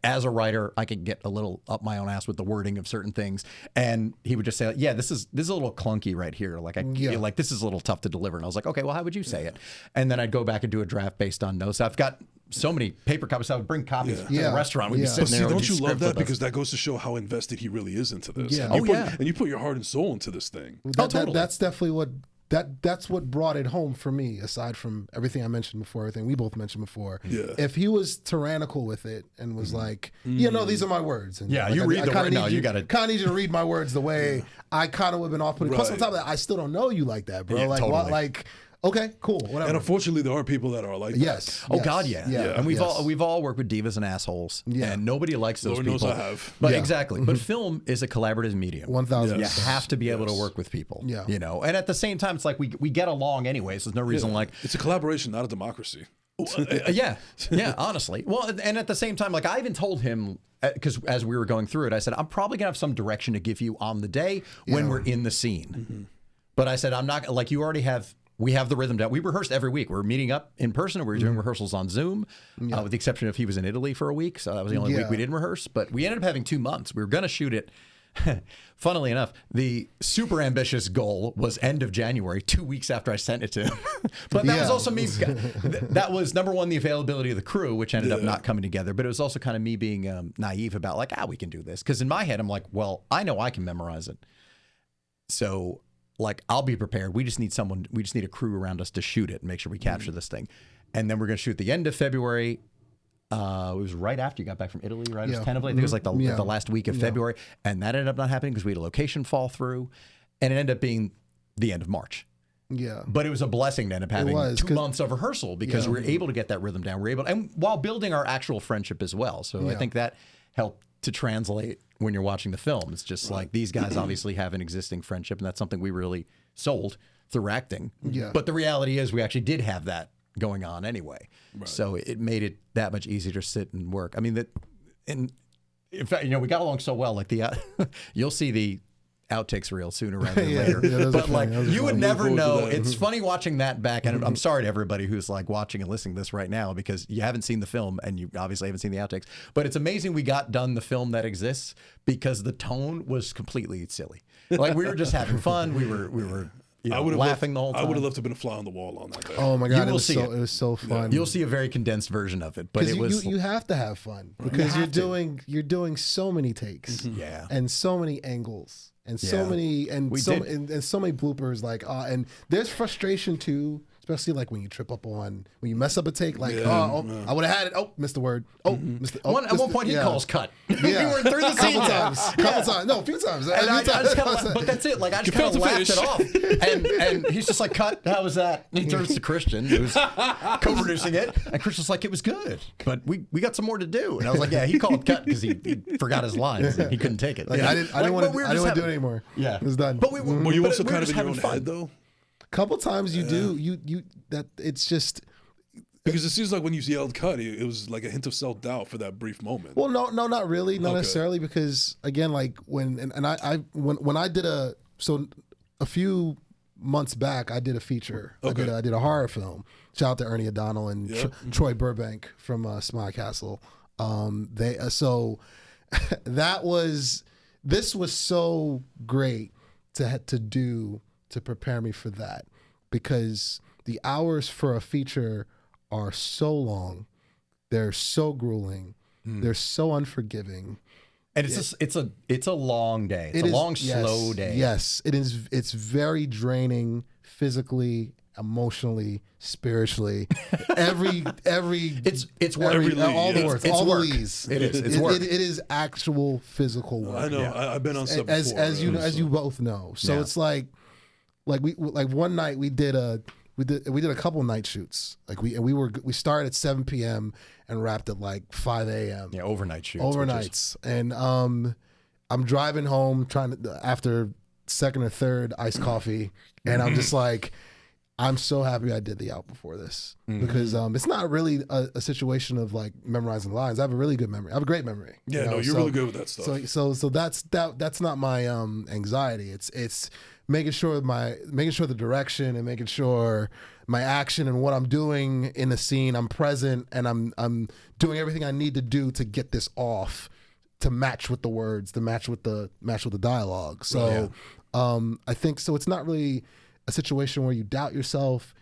As a writer, I can get a little up my own ass with the wording of certain things, and he would just say, "Yeah, this is a little clunky right here. Like like this is a little tough to deliver." And I was like, "Okay, well, how would you say it?" And then I'd go back and do a draft based on notes. I've got so many paper copies. I would bring copies to the restaurant. We'd be sitting there. Don't you love that? Because that goes to show how invested he really is into this. Yeah. And you put your heart and soul into this thing. Totally. That's definitely what. That's what brought it home for me, aside from everything I mentioned before, everything we both mentioned before. Yeah. If he was tyrannical with it and was like, these are my words. And you read the word. No, you got to kind of need you to read my words the way I kind of would have been off-putting. Plus, on top of that, I still don't know you like that, bro. Yeah, totally. Okay, cool, whatever. And unfortunately, there are people that are like that. Yes. Oh God, yeah. And we've all worked with divas and assholes, Yeah. and nobody likes those Lord people. knows I have. But exactly. But film is a collaborative medium. 1000%. You have to be able to work with people. Yeah. And at the same time, it's like we get along anyway, so there's no reason like It's a collaboration, not a democracy. yeah, honestly. Well, and at the same time, like I even told him, because as we were going through it, I said, I'm probably gonna have some direction to give you on the day when we're in the scene. But I said, I'm not like you already have. We have the rhythm down. We rehearsed every week. We're meeting up in person, or we were doing rehearsals on Zoom, with the exception of he was in Italy for a week, so that was the only week we didn't rehearse. But we ended up having 2 months. We were going to shoot it. Funnily enough, the super ambitious goal was end of January, 2 weeks after I sent it to him. But that was also me. That was number one, the availability of the crew, which ended up not coming together. But it was also kind of me being naive about like, we can do this. Because in my head, I'm like, well, I know I can memorize it. So like, I'll be prepared. We just need a crew around us to shoot it and make sure we capture this thing. And then we're going to shoot the end of February. It was right after you got back from Italy, right? It was tentatively, I think it was like the last week of February. And that ended up not happening because we had a location fall through. And it ended up being the end of March. Yeah. But it was a blessing to end up having 2 months of rehearsal because we were able to get that rhythm down. And while building our actual friendship as well. So I think that helped to translate when you're watching the film. It's just like these guys obviously have an existing friendship, and that's something we really sold through acting. Yeah. But the reality is we actually did have that going on anyway. Right. So it made it that much easier to sit and work. I mean, in fact, we got along so well. Like you'll see the outtakes reel sooner rather than later. But like you would never know. It's funny watching that back, and I'm sorry to everybody who's like watching and listening to this right now because you haven't seen the film and you obviously haven't seen the outtakes. But it's amazing we got done the film that exists because the tone was completely silly. Like we were just having fun. We were laughing the whole time. I would have loved to have been a fly on the wall on that day. Oh my God, it was so fun. You'll see a very condensed version of it, but it was. You have to have fun because you're doing so many takes, yeah, and so many angles. and so many and so many bloopers. Like, and there's frustration too. Especially like when you trip up when you mess up a take, like, I would have had it. Oh, missed the word. Oh, missed the, at one point he calls cut. Yeah. We were through the scene. Couple times. No, a few times. And I just kinda, but that's it. Like, I just kind of laughed it off. And he's just like, cut. How was that? And he turns to Christian, who's co-producing it. And Christian's like, it was good, but we got some more to do. And I was like, yeah, he called cut because he forgot his lines. And he couldn't take it. Like, I didn't want to do it anymore. Yeah. It was done. But were you also kind of in your own head, though? Couple times you do that. It's just because it seems like when you yelled cut, it was like a hint of self-doubt for that brief moment. Well, no, not really, not necessarily, because again, like when I did a few months back, I did a feature. Okay. I did a horror film. Shout out to Ernie O'Donnell and Troy Burbank from Smile Castle. This was so great to do, to prepare me for that, because the hours for a feature are so long, they're so grueling, they're so unforgiving, and it's a long day. It's a long, slow day. Yes, it is. It's very draining physically, emotionally, spiritually. Every it's work. All the words, all the leads. It is. It's work. It is actual physical work. I know. Yeah. I've been on set before. As you both know. So it's like one night we did a couple night shoots. Like we started at 7 p.m. and wrapped at like 5 a.m. Yeah, overnight shoots. Overnights. And I'm driving home after second or third iced coffee, and I'm just like, I'm so happy I did the out before this, because it's not really a situation of like memorizing lines. I have a really good memory. I have a great memory. Yeah, you're really good with that stuff. So that's not my anxiety. It's making sure the direction and making sure my action and what I'm doing in the scene, I'm present and I'm doing everything I need to do to get this off, to match with the words, to match with the dialogue. So I think so. It's not really a situation where you doubt yourself.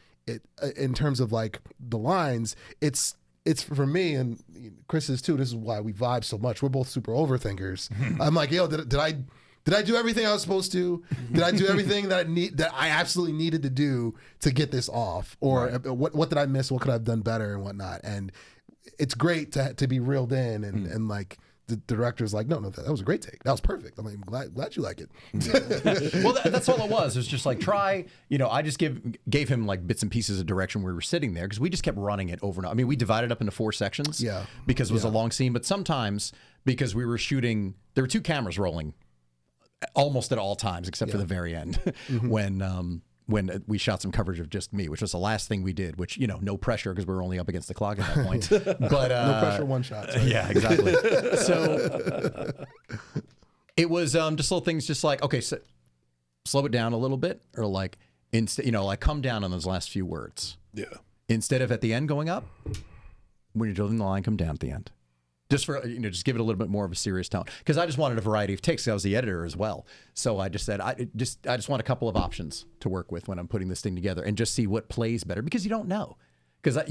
In terms of like the lines, it's for me, and Chris is too. This is why we vibe so much. We're both super overthinkers. I'm like, yo, did I do everything I was supposed to? Did I do everything that I absolutely needed to do to get this off? Or what did I miss? What could I have done better and whatnot? And it's great to be reeled in and like the director's like, no, that was a great take. That was perfect. I'm like, glad you like it. Well, that's all it was. It was just like, try, I just gave him like bits and pieces of direction where we were sitting there, because we just kept running it over and over. I mean, we divided up into 4 sections because it was a long scene, but sometimes because we were shooting, there were 2 cameras rolling almost at all times, except for the very end when we shot some coverage of just me, which was the last thing we did, which, no pressure because we were only up against the clock at that point. But no pressure, one shot. Sorry. Yeah, exactly. So it was just little things, just like, okay, so slow it down a little bit, or like like come down on those last few words. Yeah. Instead of at the end going up, when you're building the line, come down at the end. Just for, just give it a little bit more of a serious tone. Because I just wanted a variety of takes. I was the editor as well. So I just said, I just want a couple of options to work with when I'm putting this thing together, and just see what plays better, because you don't know. Because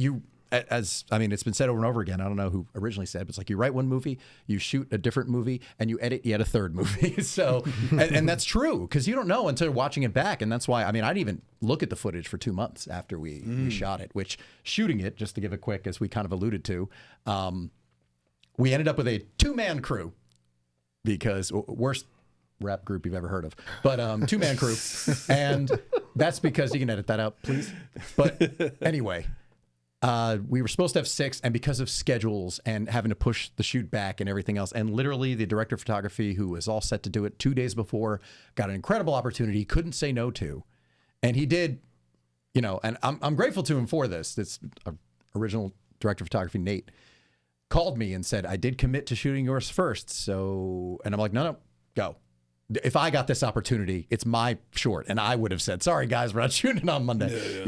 it's been said over and over again. I don't know who originally said, but it's like, you write one movie, you shoot a different movie, and you edit yet a third movie. So, and that's true, because you don't know until you're watching it back. And that's why, I didn't even look at the footage for 2 months after we shot it, which shooting it, just to give a quick, as we kind of alluded to, we ended up with a 2-man crew, because worst rap group you've ever heard of, but 2-man crew. And that's because, you can edit that out, please. But anyway, we were supposed to have 6, and because of schedules and having to push the shoot back and everything else, and literally the director of photography, who was all set to do it 2 days before, got an incredible opportunity he couldn't say no to. And he did, and I'm grateful to him for this. This original director of photography, Nate, called me and said, I did commit to shooting yours first. So, and I'm like, no, go. If I got this opportunity, it's my short. And I would have said, sorry guys, we're not shooting on Monday.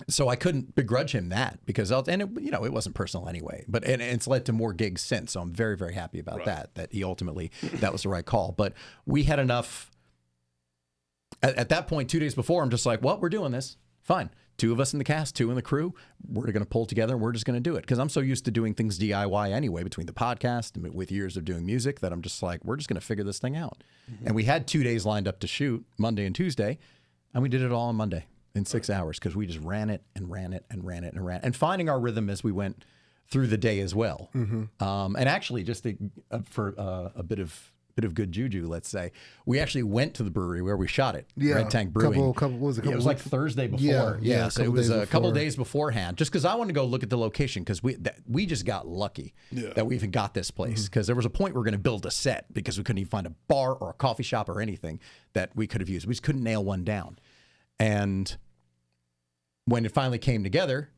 So I couldn't begrudge him that, because it wasn't personal anyway, but and it's led to more gigs since. So I'm very, very happy about that he ultimately, that was the right call. But we had enough at that point, 2 days before, I'm just like, well, we're doing this. fine. 2 of us in the cast, 2 in the crew. We're going to pull together and we're just going to do it. Because I'm so used to doing things DIY anyway, between the podcast and with years of doing music, that I'm just like, we're just going to figure this thing out. And we had 2 days lined up to shoot, Monday and Tuesday, and we did it all on Monday in 6 hours because we just ran it and ran it and ran it and ran it, and finding our rhythm as we went through the day as well. And actually, just for a bit of good juju, let's say, we actually went to the brewery where we shot it. Red Tank Brewing. Couple what was it? Yeah, it was like Thursday before. So it was a couple days beforehand, just because I wanted to go look at the location, because we just got lucky that we even got this place, because there was a point we were going to build a set because we couldn't even find a bar or a coffee shop or anything that we could have used. We just couldn't nail one down. And when it finally came together,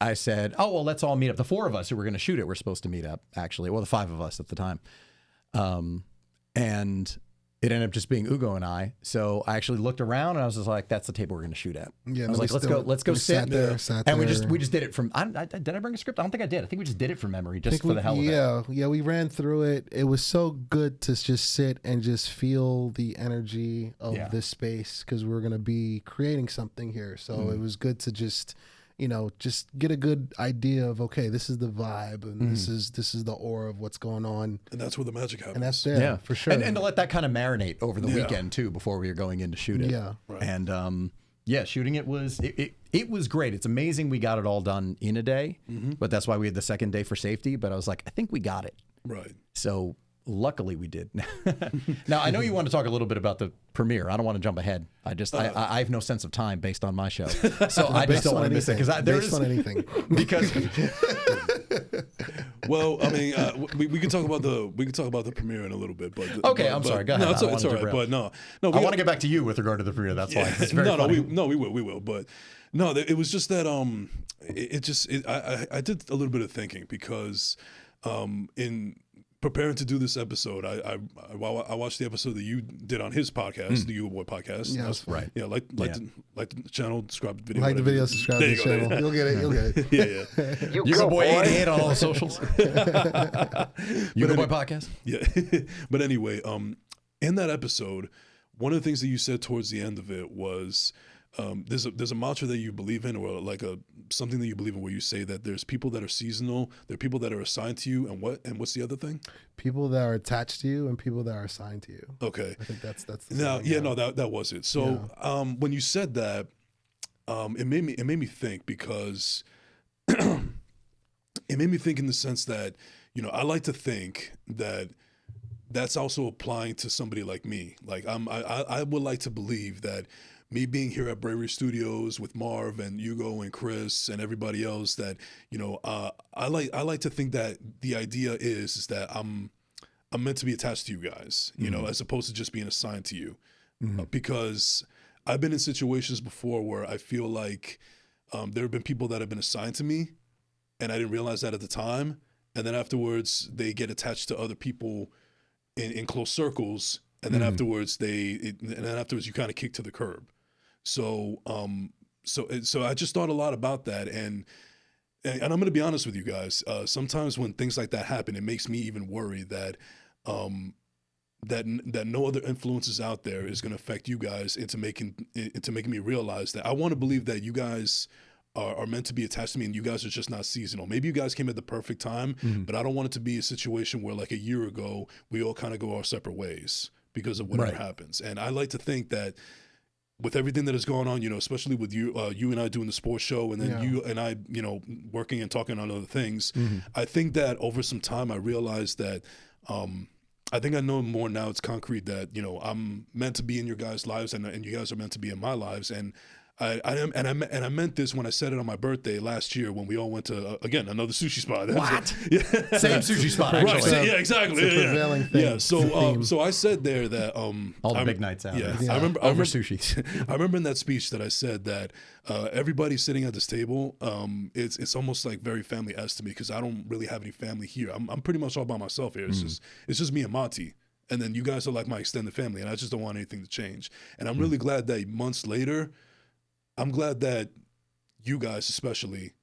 I said, oh, well, let's all meet up. The 4 of us who were going to shoot it were supposed to meet up, actually. Well, the 5 of us at the time. And it ended up just being Ugo and I. So I actually looked around and I was just like, that's the table we're going to shoot at. Yeah, I was like, let's go sit there. And we just did it from, did I bring a script? I don't think I did. I think we just did it from memory, just for the hell of it. Yeah, we ran through it. It was so good to just sit and just feel the energy of this space, because we're going to be creating something here. So it was good to just, just get a good idea of, okay, this is the vibe, and this is the aura of what's going on. And that's where the magic happens. And that's there, for sure. And to let that kind of marinate over the weekend too, before we were going in to shoot it. Yeah. Right. And shooting it was great. It's amazing we got it all done in a day, but that's why we had the second day for safety. But I was like, I think we got it. Right. So luckily we did. Now I know you want to talk a little bit about the premiere. I don't want to jump ahead. I have no sense of time based on my show, so I just don't want to miss it, because there is anything. Because well, I mean, we can talk about the premiere in a little bit, but okay, I'm sorry. Go ahead. No, it's all right. But no, I want to get back to you with regard to the premiere. That's why. It's very funny. We will. But no, it was just that I did a little bit of thinking, because in preparing to do this episode, I watched the episode that you did on his podcast, the UgoBoy podcast. Yeah, that's right. Yeah, like the channel, subscribe to the video. Like the video, subscribe to the channel. You'll get it. Yeah. UgoBoy 88 on all the socials. UgoBoy podcast. Yeah. But anyway, in that episode, one of the things that you said towards the end of it was, there's a mantra that you believe in, or like something that you believe in, where you say that there's people that are seasonal, there are people that are assigned to you, and what's the other thing? People that are attached to you and people that are assigned to you. Okay. I think that's now, that was it. So when you said that, it made me think, because it made me think in the sense that, I like to think that that's also applying to somebody like me. Like I would like to believe that me being here at Bravery Studios with Marv and Hugo and Chris and everybody else, that I like to think that the idea is that I'm meant to be attached to you guys, as opposed to just being assigned to you, because I've been in situations before where I feel like there have been people that have been assigned to me, and I didn't realize that at the time, and then afterwards they get attached to other people in close circles, and then afterwards you kind of kick to the curb. So I just thought a lot about that, and I'm going to be honest with you guys. Sometimes when things like that happen, it makes me even worry that that no other influences out there is going to affect you guys into making me realize that I want to believe that you guys are meant to be attached to me, and you guys are just not seasonal. Maybe you guys came at the perfect time, but I don't want it to be a situation where, like a year ago, we all kind of go our separate ways because of whatever happens. And I like to think that with everything that is going on, especially with you and I doing the sports show, and then you and I, working and talking on other things, I think that over some time I realized that I think I know more now. It's concrete that I'm meant to be in your guys' lives, and you guys are meant to be in my lives, and I meant this when I said it on my birthday last year when we all went to again another sushi spot. What? Same sushi spot, actually. Right? Yeah, exactly. It's a prevailing thing. Yeah. So I said there that all the big nights out. Yeah. I remember sushi. I remember in that speech that I said that everybody sitting at this table, it's almost like very family-esque to me, because I don't really have any family here. I'm pretty much all by myself here. It's just me and Monty. And then you guys are like my extended family, and I just don't want anything to change. And I'm really glad that months later, I'm glad that you guys especially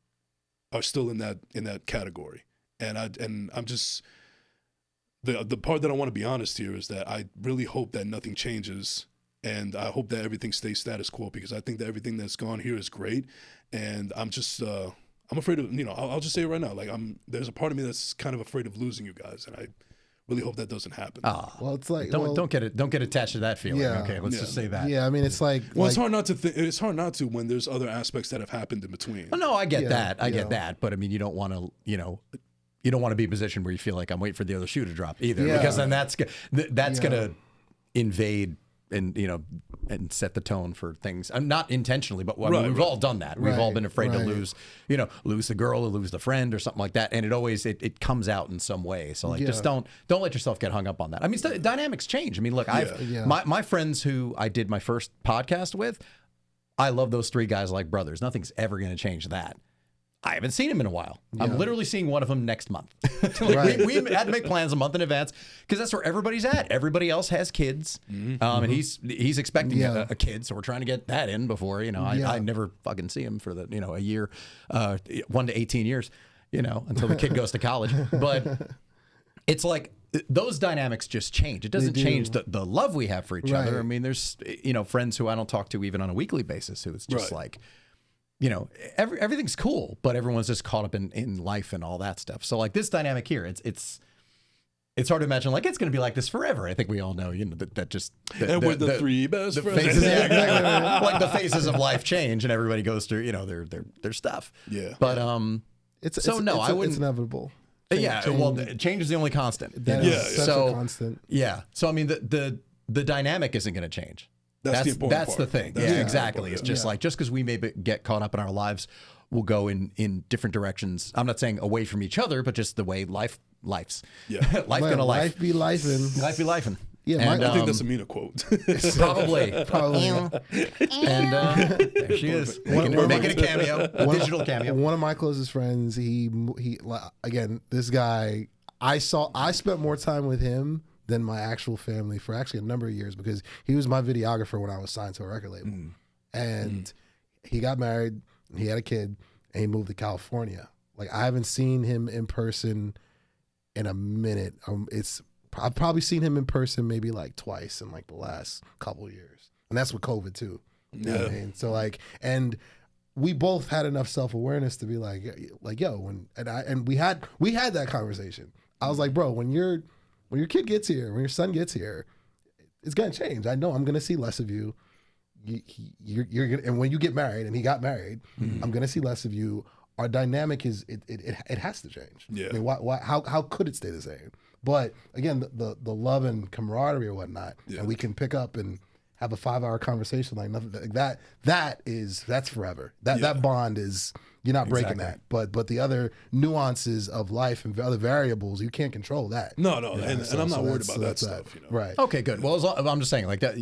are still in that category. And I'm just the part that I want to be honest here is that I really hope that nothing changes And I hope that everything stays status quo, because I think that everything that's gone here is great. And I'm just, I'm afraid of, I'll just say it right now. Like, there's a part of me that's kind of afraid of losing you guys. And I really hope that doesn't happen. Well, it's like, don't get attached to that feeling. Yeah. Okay, let's just say that. Yeah, I mean, it's like, well, it's hard not to. It's hard not to when there's other aspects that have happened in between. Oh, no, I get that. I get that. But I mean, you don't want to, you don't want to be in a position where you feel like I'm waiting for the other shoe to drop either, because then that's going to invade and and set the tone for things. Not intentionally, but we've all done that. We've all been afraid to lose the girl or lose the friend or something like that, and it comes out in some way. So like, just don't let yourself get hung up on that. I mean, dynamics change. I mean, look, my friends who I did my first podcast with, I love those three guys like brothers. Nothing's ever going to change that. I haven't seen him in a while. Yeah. I'm literally seeing one of them next month. We had to make plans a month in advance, because that's where everybody's at. Everybody else has kids, and he's expecting a kid, so we're trying to get that in before I never fucking see him for a year, 1 to 18 years, until the kid goes to college. But it's like those dynamics just change. It doesn't change the love we have for each other. I mean, there's friends who I don't talk to even on a weekly basis who it's just like, everything's cool, but everyone's just caught up in life and all that stuff. So like this dynamic here, it's hard to imagine like it's going to be like this forever. I think we all know, that just we're the three best friends. Faces, exactly. Like the phases of life change, and everybody goes through their stuff. Yeah, but I wouldn't. It's inevitable. Change is the only constant. Such a constant. Yeah. So I mean, the dynamic isn't going to change. That's the important That's part. the thing. Exactly. It's just like, just because we may get caught up in our lives, we'll go in different directions. I'm not saying away from each other, but just the way life's. Yeah. Life be lifing. Life be lifing. Yeah, and, I think that's a Mina quote. Probably. And there she is, making a cameo, a digital cameo. One of my closest friends, he again, this guy, I spent more time with him than my actual family for actually a number of years, because he was my videographer when I was signed to a record label. And he got married, he had a kid, and he moved to California. Like, I haven't seen him in person in a minute. I've probably seen him in person maybe like twice in like the last couple of years. And that's with COVID too. You know what I mean? So like, and we both had enough self-awareness to be like, yo, and we had that conversation. I was like, bro, when your kid gets here, when your son gets here, it's gonna change. I know I'm gonna see less of you. You're gonna, and when you get married, and he got married, I'm gonna see less of you. Our dynamic is it has to change. Yeah. I mean, how could it stay the same? But again, the love and camaraderie or whatnot, and we can pick up and have a 5-hour conversation like nothing like that. That's forever. That bond is, you're not breaking that. But the other nuances of life and other variables, you can't control that. No, and I'm not worried about that stuff. Right. Okay, good. Well, I'm just saying like that.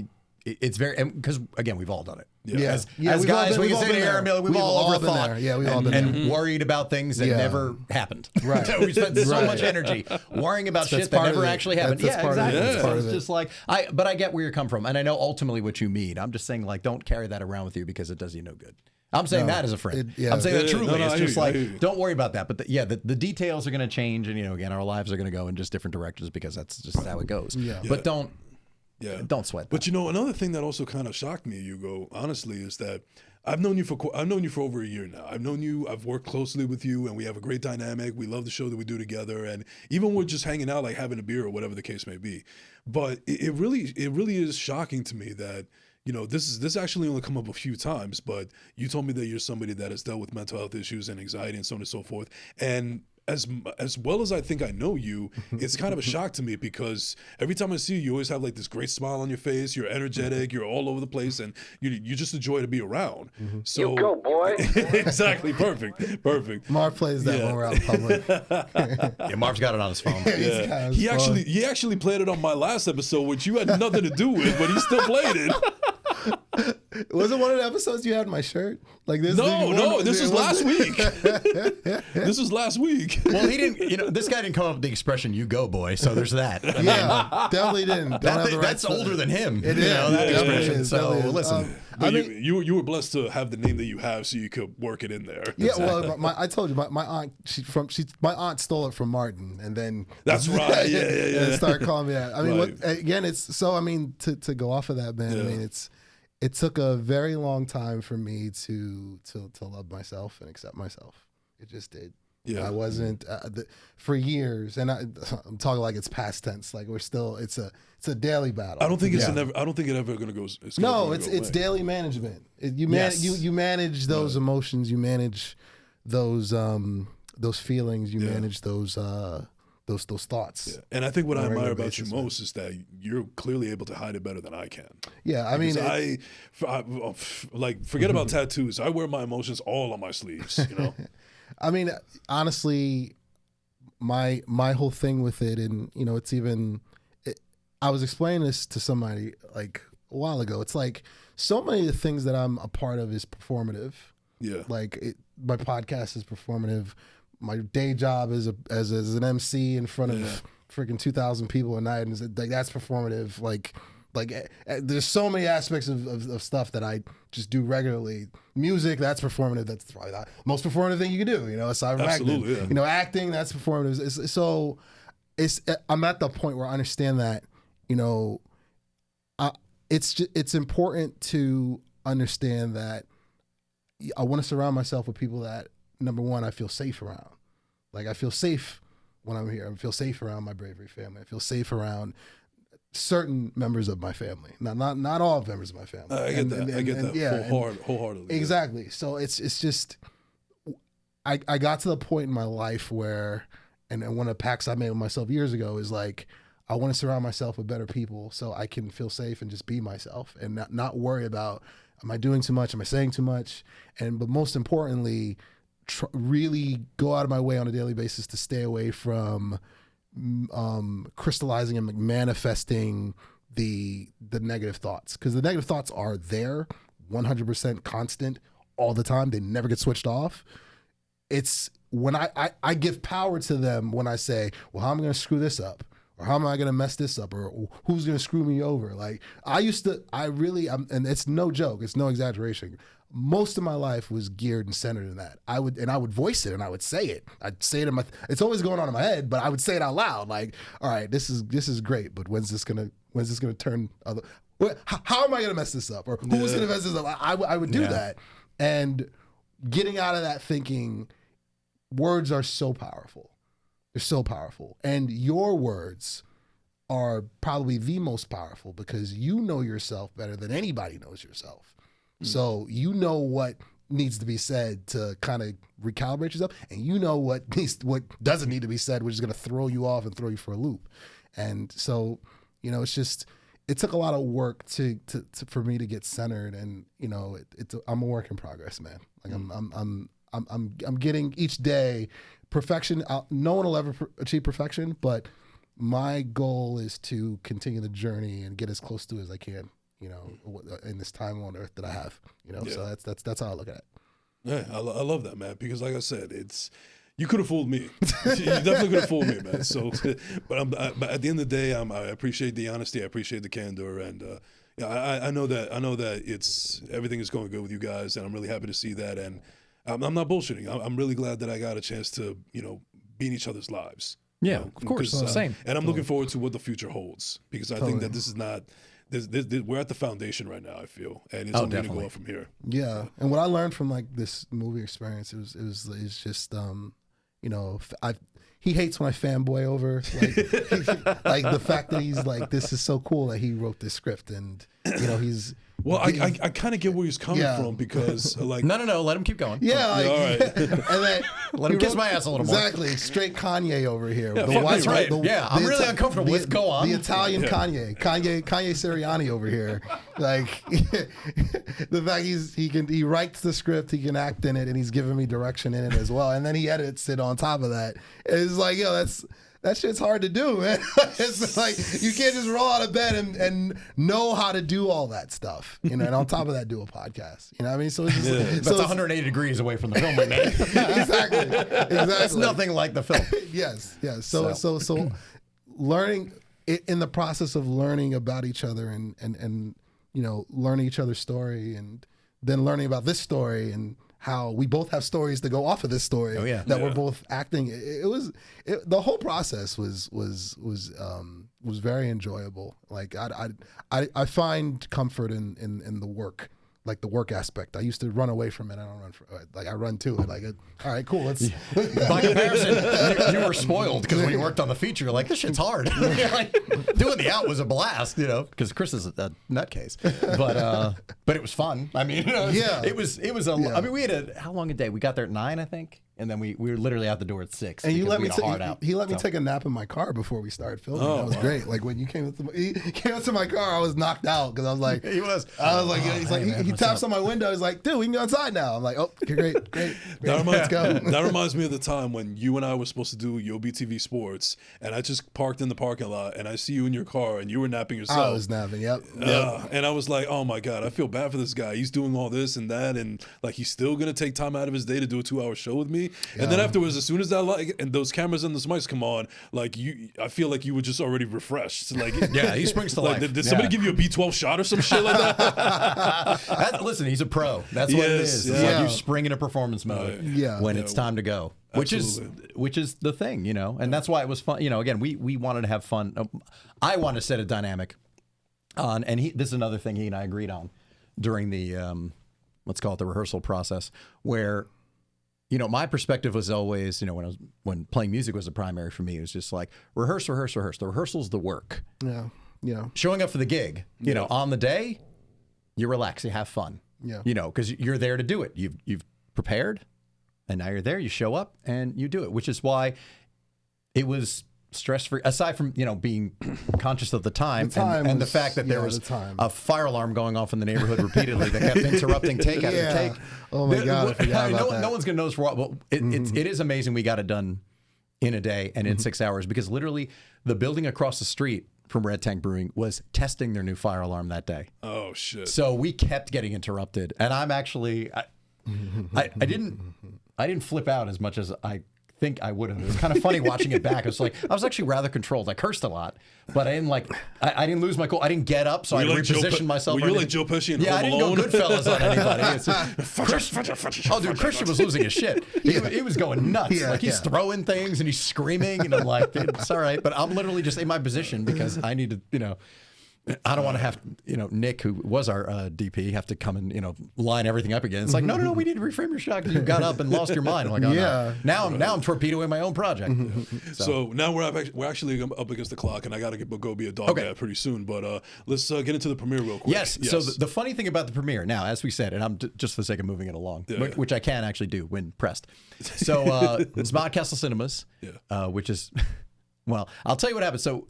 It's very, because again, we've all done it. As guys, we can sit here and be like, we've all overthought we've all been and worried about things that never happened. Right. We spent so much energy worrying about shit that never actually happened. That's Exactly. It's It's just like, but I get where you come from, and I know ultimately what you mean. I'm just saying, like, don't carry that around with you, because it does you no good. I'm saying that as a friend. I'm saying that truly. It's just like, don't worry about that. But the details are going to change, and again, our lives are going to go in just different directions, because that's just how it goes. But don't sweat that. But another thing that also kind of shocked me, Hugo, honestly, is that I've known you for over a year now. I've worked closely with you, and we have a great dynamic. We love the show that we do together, and even we're just hanging out, like having a beer or whatever the case may be. But it really is shocking to me that, this actually only come up a few times, but you told me that you're somebody that has dealt with mental health issues and anxiety and so on and so forth. And as well as I think I know you, it's kind of a shock to me, because every time I see you, you always have like this great smile on your face. You're energetic. You're all over the place, and you're just a joy to be around. So you go, boy. Exactly. Perfect. Marv plays that when we're out in public. Marv's got it on his phone. He actually played it on my last episode, which you had nothing to do with, but he still played it. Was it one of the episodes you had my shirt? Like this? No, this was last week. This was last week. Well, he didn't. This guy didn't come up with the expression "you go, boy." So there's that. Definitely didn't. That's older than him. It is. That expression. So listen. But you were blessed to have the name that you have, so you could work it in there. Yeah, well, I told you, my aunt, my aunt stole it from Martin, and then that's right. Yeah. And started calling me that. I mean, to go off of that, man. I mean, it took a very long time for me to love myself and accept myself. It just did. Yeah, I wasn't for years, and I'm talking like it's past tense. Like we're still, it's a daily battle. I don't think it's I don't think it ever going to go. It's daily management. You manage those emotions. You manage those feelings. You manage those thoughts. Yeah. And I think what I admire about you most is that you're clearly able to hide it better than I can. Yeah, I mean, forget about tattoos. I wear my emotions all on my sleeves. You know. I mean, honestly, my whole thing with it, and it's even. I was explaining this to somebody like a while ago. It's like so many of the things that I'm a part of is performative. Yeah, like my podcast is performative. My day job is as an MC in front of freaking 2,000 people a night, and like that's performative. Like there's so many aspects of stuff that I just do regularly. Music, that's performative. That's probably the most performative thing you can do. Aside from acting. Yeah. Acting, that's performative. I'm at the point where I understand that. It's important to understand that I want to surround myself with people that, number one, I feel safe around. Like I feel safe when I'm here. I feel safe around my Bravery family. I feel safe around certain members of my family. Not all members of my family. I get that. Yeah, wholeheartedly. Exactly. Yeah. So it's just I got to the point in my life where, and one of the pacts I made with myself years ago is like, I want to surround myself with better people so I can feel safe and just be myself and not worry about, am I doing too much? Am I saying too much? But most importantly, really go out of my way on a daily basis to stay away from crystallizing and manifesting the negative thoughts. Because the negative thoughts are there, 100% constant all the time. They never get switched off. It's when I give power to them when I say, well, how am I going to screw this up? Or how am I going to mess this up? Or who's going to screw me over? Like and it's no joke. It's no exaggeration. Most of my life was geared and centered in that. I would voice it and I would say it. I'd say it it's always going on in my head, but I would say it out loud. Like, all right, this is great, but when's this going to turn other, how am I going to mess this up? Or who's going to mess this up? I would do that. And getting out of that thinking, words are so powerful. They're so powerful. And your words are probably the most powerful because you know yourself better than anybody knows yourself. So you know what needs to be said to kind of recalibrate yourself, and you know what doesn't need to be said, which is going to throw you off and throw you for a loop. And so, it's just, it took a lot of work for me to get centered, and I'm a work in progress, man. Like I'm getting each day perfection. No one will ever achieve perfection, but my goal is to continue the journey and get as close to it as I can, in this time on earth that I have, so that's how I look at it. Yeah, I love that, man, because like I said, you could have fooled me. You definitely could have fooled me, man. So, but at the end of the day, I appreciate the honesty. I appreciate the candor. And I know that everything is going good with you guys, and I'm really happy to see that. And I'm not bullshitting. I'm really glad that I got a chance to, be in each other's lives. Yeah, of course. Same. And I'm looking forward to what the future holds, because I think that this is not. We're at the foundation right now, I feel, and it's only going to go up from here. Yeah, and what I learned from like this movie experience, it's just he hates when I fanboy over like the fact that he's like, this is so cool that he wrote this script, and he's. Well, I kind of get where he's coming from, because like no, let him keep going. Yeah, all right. And then let him kiss my ass a little more. Exactly, straight Kanye over here. Yeah, that's right. I'm really uncomfortable with. Go on. The Italian Kanye Sirianni over here. Like the fact he writes the script, he can act in it, and he's giving me direction in it as well, and then he edits it on top of that. It's like, that shit's hard to do, man. It's like you can't just roll out of bed and know how to do all that stuff, and on top of that, do a podcast. You know what I mean? So it's just, That's 180 degrees away from the film right now. exactly. That's nothing like the film. Yes. So learning in the process of learning about each other and learning each other's story, and then learning about this story and how we both have stories to go off of this story that we're both acting. The whole process was very enjoyable. Like I find comfort in the work. Like the work aspect. I used to run away from it. I don't run from I run to it. Like, all right, cool. Let's. By comparison, you were spoiled because when you worked on the feature, you're like, this shit's hard. Like, doing the out was a blast, because Chris is a nutcase. But it was fun. I mean, it was I mean, we had how long a day? We got there at 9, I think. And then we were literally out the door at 6. And he let me take a nap in my car before we started filming. That was great. Like when you came up to my car, I was knocked out because I was like, he taps on my window. He's like, dude, we can go outside now. I'm like, oh, great. Let's go. That reminds me of the time when you and I were supposed to do Yobi TV Sports, and I just parked in the parking lot, and I see you in your car, and you were napping yourself. I was napping. Yep. And I was like, oh my God, I feel bad for this guy. He's doing all this and that, and like he's still gonna take time out of his day to do a 2-hour show with me. Yeah. And then afterwards, as soon as that and those cameras and those mics come on, like I feel like you were just already refreshed. Like he springs to life. Did somebody give you a B12 shot or some shit like that? Listen, he's a pro. That's what it is. It's like you spring into performance mode when it's time to go. Which is the thing, and that's why it was fun. Again, we wanted to have fun. I wanted to set a dynamic on, and this is another thing he and I agreed on during the let's call it the rehearsal process, where my perspective was always, when playing music was the primary for me, it was just like rehearse. The rehearsal's the work. Yeah. Showing up for the gig, on the day, you relax, you have fun. Yeah. Because you're there to do it. You've prepared, and now you're there. You show up and you do it, which is why it was stress-free. Aside from being conscious of the time and the fact that there was a fire alarm going off in the neighborhood repeatedly that kept interrupting take after take. Oh my God! I forgot about that. No one's gonna know for what. But it is amazing we got it done in a day and in 6 hours, because literally the building across the street from Red Tank Brewing was testing their new fire alarm that day. Oh shit! So we kept getting interrupted, and I'm actually I didn't flip out as much as I think I would have. It was kind of funny watching it back. It's like I was actually rather controlled. I cursed a lot, but I didn't I didn't lose my cool. I didn't get up, so I repositioned myself. Were you like Joe Pesci in Home I didn't Alone? go Goodfellas on anybody. Christian was losing his shit. He was going nuts. He's throwing things and he's screaming, and I'm like, it's all right, but I'm literally just in my position because I need to, I don't want to have, Nick, who was our DP, have to come and, line everything up again. It's like, no, we need to reframe your shot because you got up and lost your mind. I'm like, no. Now I'm torpedoing my own project. So now we're actually up against the clock, and I got to go be a dog dad pretty soon. But let's get into the premiere real quick. Yes. So the funny thing about the premiere, now, as we said, and I'm just for the sake of moving it along, which I can actually do when pressed. So it's Castle Cinemas, which is, well, I'll tell you what happened. So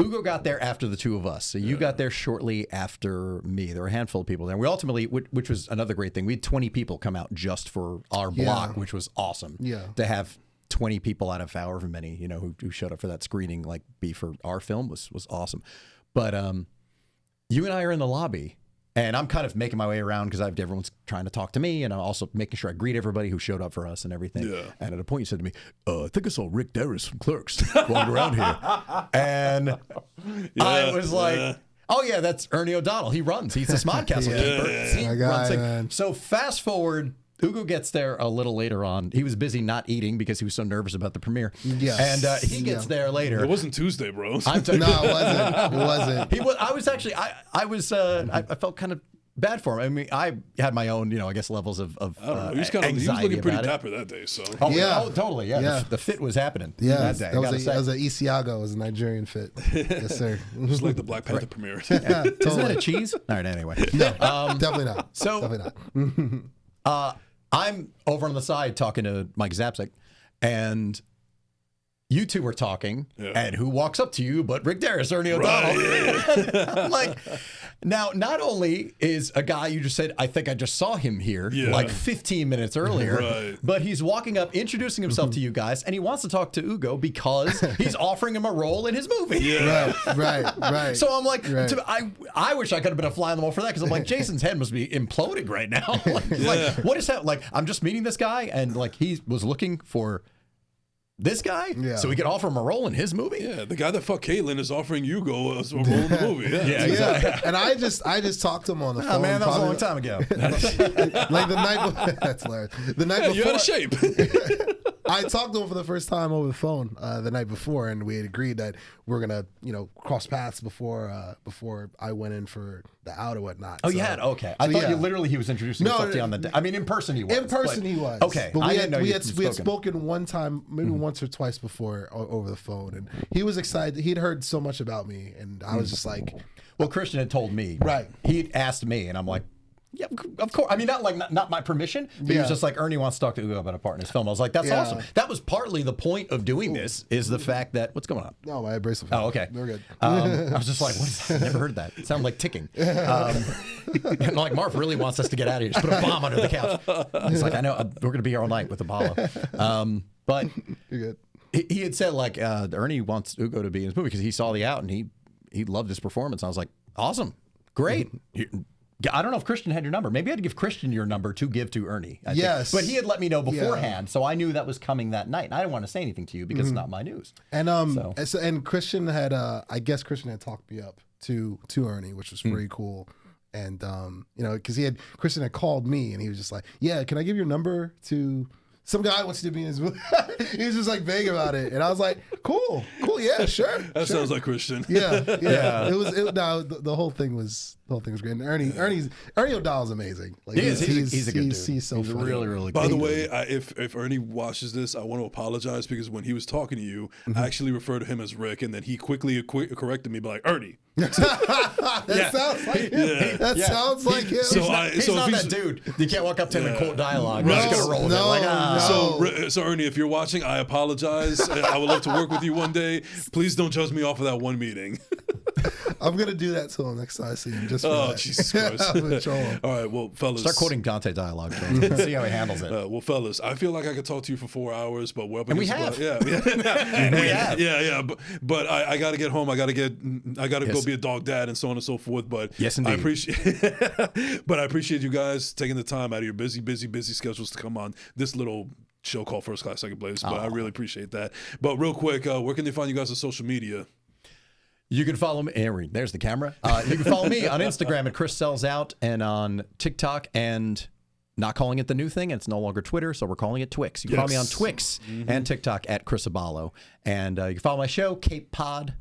Ugo got there after the two of us. So you got there shortly after me. There were a handful of people there. We ultimately, which was another great thing, we had 20 people come out just for our block, which was awesome. Yeah. To have 20 people out of however many, who showed up for that screening, like be for our film was awesome. But you and I are in the lobby, and I'm kind of making my way around because everyone's trying to talk to me, and I'm also making sure I greet everybody who showed up for us and everything. Yeah. And at a point, you said to me, I think I saw Rick Darris from Clerks walking around here. And I was like, oh, yeah, that's Ernie O'Donnell. He runs. He's the Smodcastle keeper. He runs. So fast forward, Ugo gets there a little later on. He was busy not eating because he was so nervous about the premiere. Yes. And he gets there later. It wasn't Tuesday, bro. No, it wasn't. I was actually, I felt kind of bad for him. I mean, I had my own, I guess levels of he was looking pretty dapper that day. So totally. Yeah. The fit was happening that day. That was an Isiago. It was a Nigerian fit. Yes, sir. Just like the Black Panther premiere. Yeah, totally. Isn't that a cheese? All right, anyway. No, definitely not. So, definitely not. I'm over on the side talking to Mike Zapsik, and you two were talking, and who walks up to you but Rick Darris, Ernie O'Donnell. I'm like, Now, not only is a guy you just said, I think I just saw him here like 15 minutes earlier, but he's walking up, introducing himself to you guys, and he wants to talk to Ugo because he's offering him a role in his movie. Right. So I'm like, I wish I could have been a fly on the wall for that because I'm like, Jason's head must be imploding right now. Like, what is that? Like, I'm just meeting this guy, and like he was looking for this guy, so he could offer him a role in his movie. Yeah, the guy that fucked Caitlyn is offering Hugo a role in the movie. Yeah, exactly. And I just talked to him on the phone. Man, that was a long time ago. Like the night. That's hilarious. The night before, you out of shape. I talked to him for the first time over the phone the night before, and we had agreed that we're gonna, cross paths before I went in for the out or whatnot. Oh, you had? Okay. I thought he was introducing himself to you on the. I mean, in person he was. In person he was. Okay. But we had spoken one time, maybe once or twice before over the phone, and he was excited. He'd heard so much about me, and I was just like, well, Christian had told me. Right. He'd asked me, and I'm like, yeah, of course. I mean, not my permission, but he was just like, Ernie wants to talk to Ugo about a part in his film. I was like, that's awesome. That was partly the point of doing this, is the fact that, what's going on? No, my abrasive. Oh, okay. We're good. I was just like, what is that? I never heard that. It sounded like ticking. And like, Marv really wants us to get out of here. Just put a bomb under the couch. He's like, I know, we're going to be here all night with Apollo. But you're good. He had said, like, Ernie wants Ugo to be in his movie because he saw the out and he loved his performance. I was like, awesome. Great. I don't know if Christian had your number. Maybe I had to give Christian your number to give to Ernie. Yes. But he had let me know beforehand, so I knew that was coming that night. And I didn't want to say anything to you because it's not my news. And and Christian had, I guess Christian had talked me up to Ernie, which was pretty cool. And, because Christian had called me and he was just like, yeah, can I give your number to some guy wants to be in his movie? He was just like vague about it, and I was like, "Cool, yeah, sure." That sounds like Christian. Yeah. The whole thing was great. And Ernie O'Donnell's amazing. Like, he's a good dude. He's so funny. Really, really good. By the way, if Ernie watches this, I want to apologize because when he was talking to you, I actually referred to him as Rick, and then he quickly corrected me, by like, Ernie. That sounds like him. That sounds like him. He's not that dude. You can't walk up to him and quote dialogue. You're just gonna roll with it. Like, So Ernie, if you're watching, I apologize. I would love to work with you one day. Please don't judge me off of that one meeting. I'm gonna do that to him next time I see him. Just for that. Jesus Christ! All right, well, fellas, start quoting Dante dialogue. See how he handles it. Well, fellas, I feel like I could talk to you for 4 hours, but we're up and against we have. We have. Yeah. But I got to get home. I got to go be a dog dad and so on and so forth. But yes, indeed. I appreciate you guys taking the time out of your busy schedules to come on this little show called First Class Second Place. But I really appreciate that. But real quick, where can they find you guys on social media? You can follow me. There's the camera. You can follow me on Instagram at Chris Sells Out, and on TikTok, and not calling it the new thing. It's no longer Twitter, so we're calling it Twix. You can follow me on Twix and TikTok at Chris Aballo, and you can follow my show Cape Pod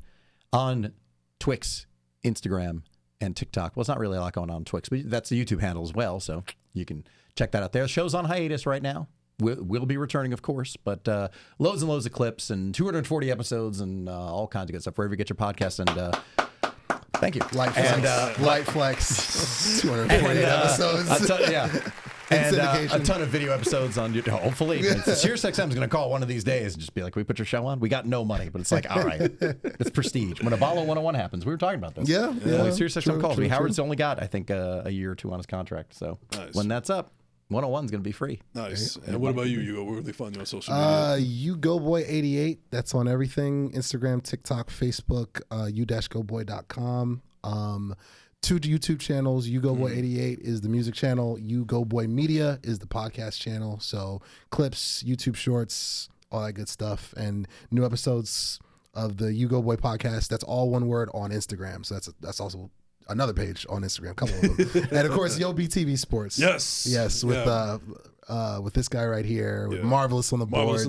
on Twix, Instagram, and TikTok. Well, it's not really a lot going on Twix, but that's the YouTube handle as well, so you can check that out there. The show's on hiatus right now. We'll be returning, of course, but loads and loads of clips and 240 episodes and all kinds of good stuff wherever you get your podcast. And thank you. Light Flex. 240 episodes. And a ton of video episodes on YouTube. Hopefully. SiriusXM is going to call one of these days and just be like, "Can we put your show on?" We got no money, but it's like, all right. It's prestige. When Apollo 101 happens, we were talking about this. Yeah. SiriusXM calls me. Howard's only got, I think, a year or two on his contract. So when that's up, 101 is going to be free. Nice. And what about you, Hugo? Where do they find you on social media? UgoBoy88. That's on everything. Instagram, TikTok, Facebook, u-goboy.com. 2 YouTube channels. UgoBoy88 is the music channel. UgoBoy Media is the podcast channel. So clips, YouTube shorts, all that good stuff. And new episodes of the UgoBoy podcast. That's all one word on Instagram. So that's also another page on Instagram, a couple of them. And of course, YoBTV Sports. Yes, with this guy right here, with Marvelous on the board.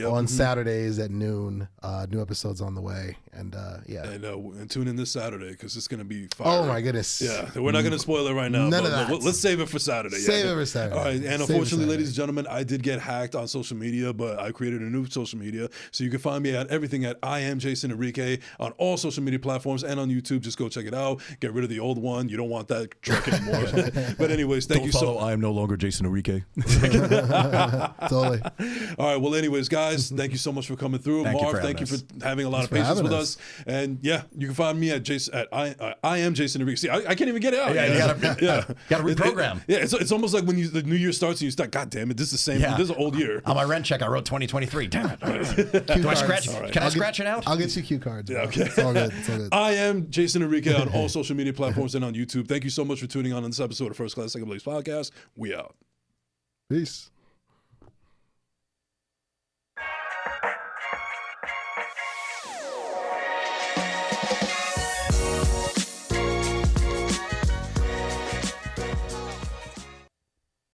On Saturdays at noon. New episodes on the way, and and tune in this Saturday because it's going to be fire. Oh my goodness! Yeah, we're not going to spoil it right now. None of that. Let's save it for Saturday. Save it for Saturday. All right, and unfortunately, ladies and gentlemen, I did get hacked on social media, but I created a new social media, so you can find me at everything at I am Jason Enrique on all social media platforms and on YouTube. Just go check it out. Get rid of the old one. You don't want that truck anymore. But anyways, thank you so. I am no longer Jason Enrique. Totally. All right. Well, anyways, guys, thank you so much for coming through. Marv, thank you for having a lot of patience with us. us. And yeah, you can find me at Jason at I am Jason Enrique. See, I can't even get it out. Yeah, you gotta reprogram. It's almost like when the new year starts and you start, God damn it, this is the same. Yeah. This is an old year. On my rent check, I wrote 2023. Damn it. Do I scratch? Right. Can I scratch it out? I'll get you cue cards. Yeah, okay. It's all good. It's all good. I am Jason Enrique on all social media platforms and on YouTube. Thank you so much for tuning on this episode of First Class Second Place Podcast. We out. Peace.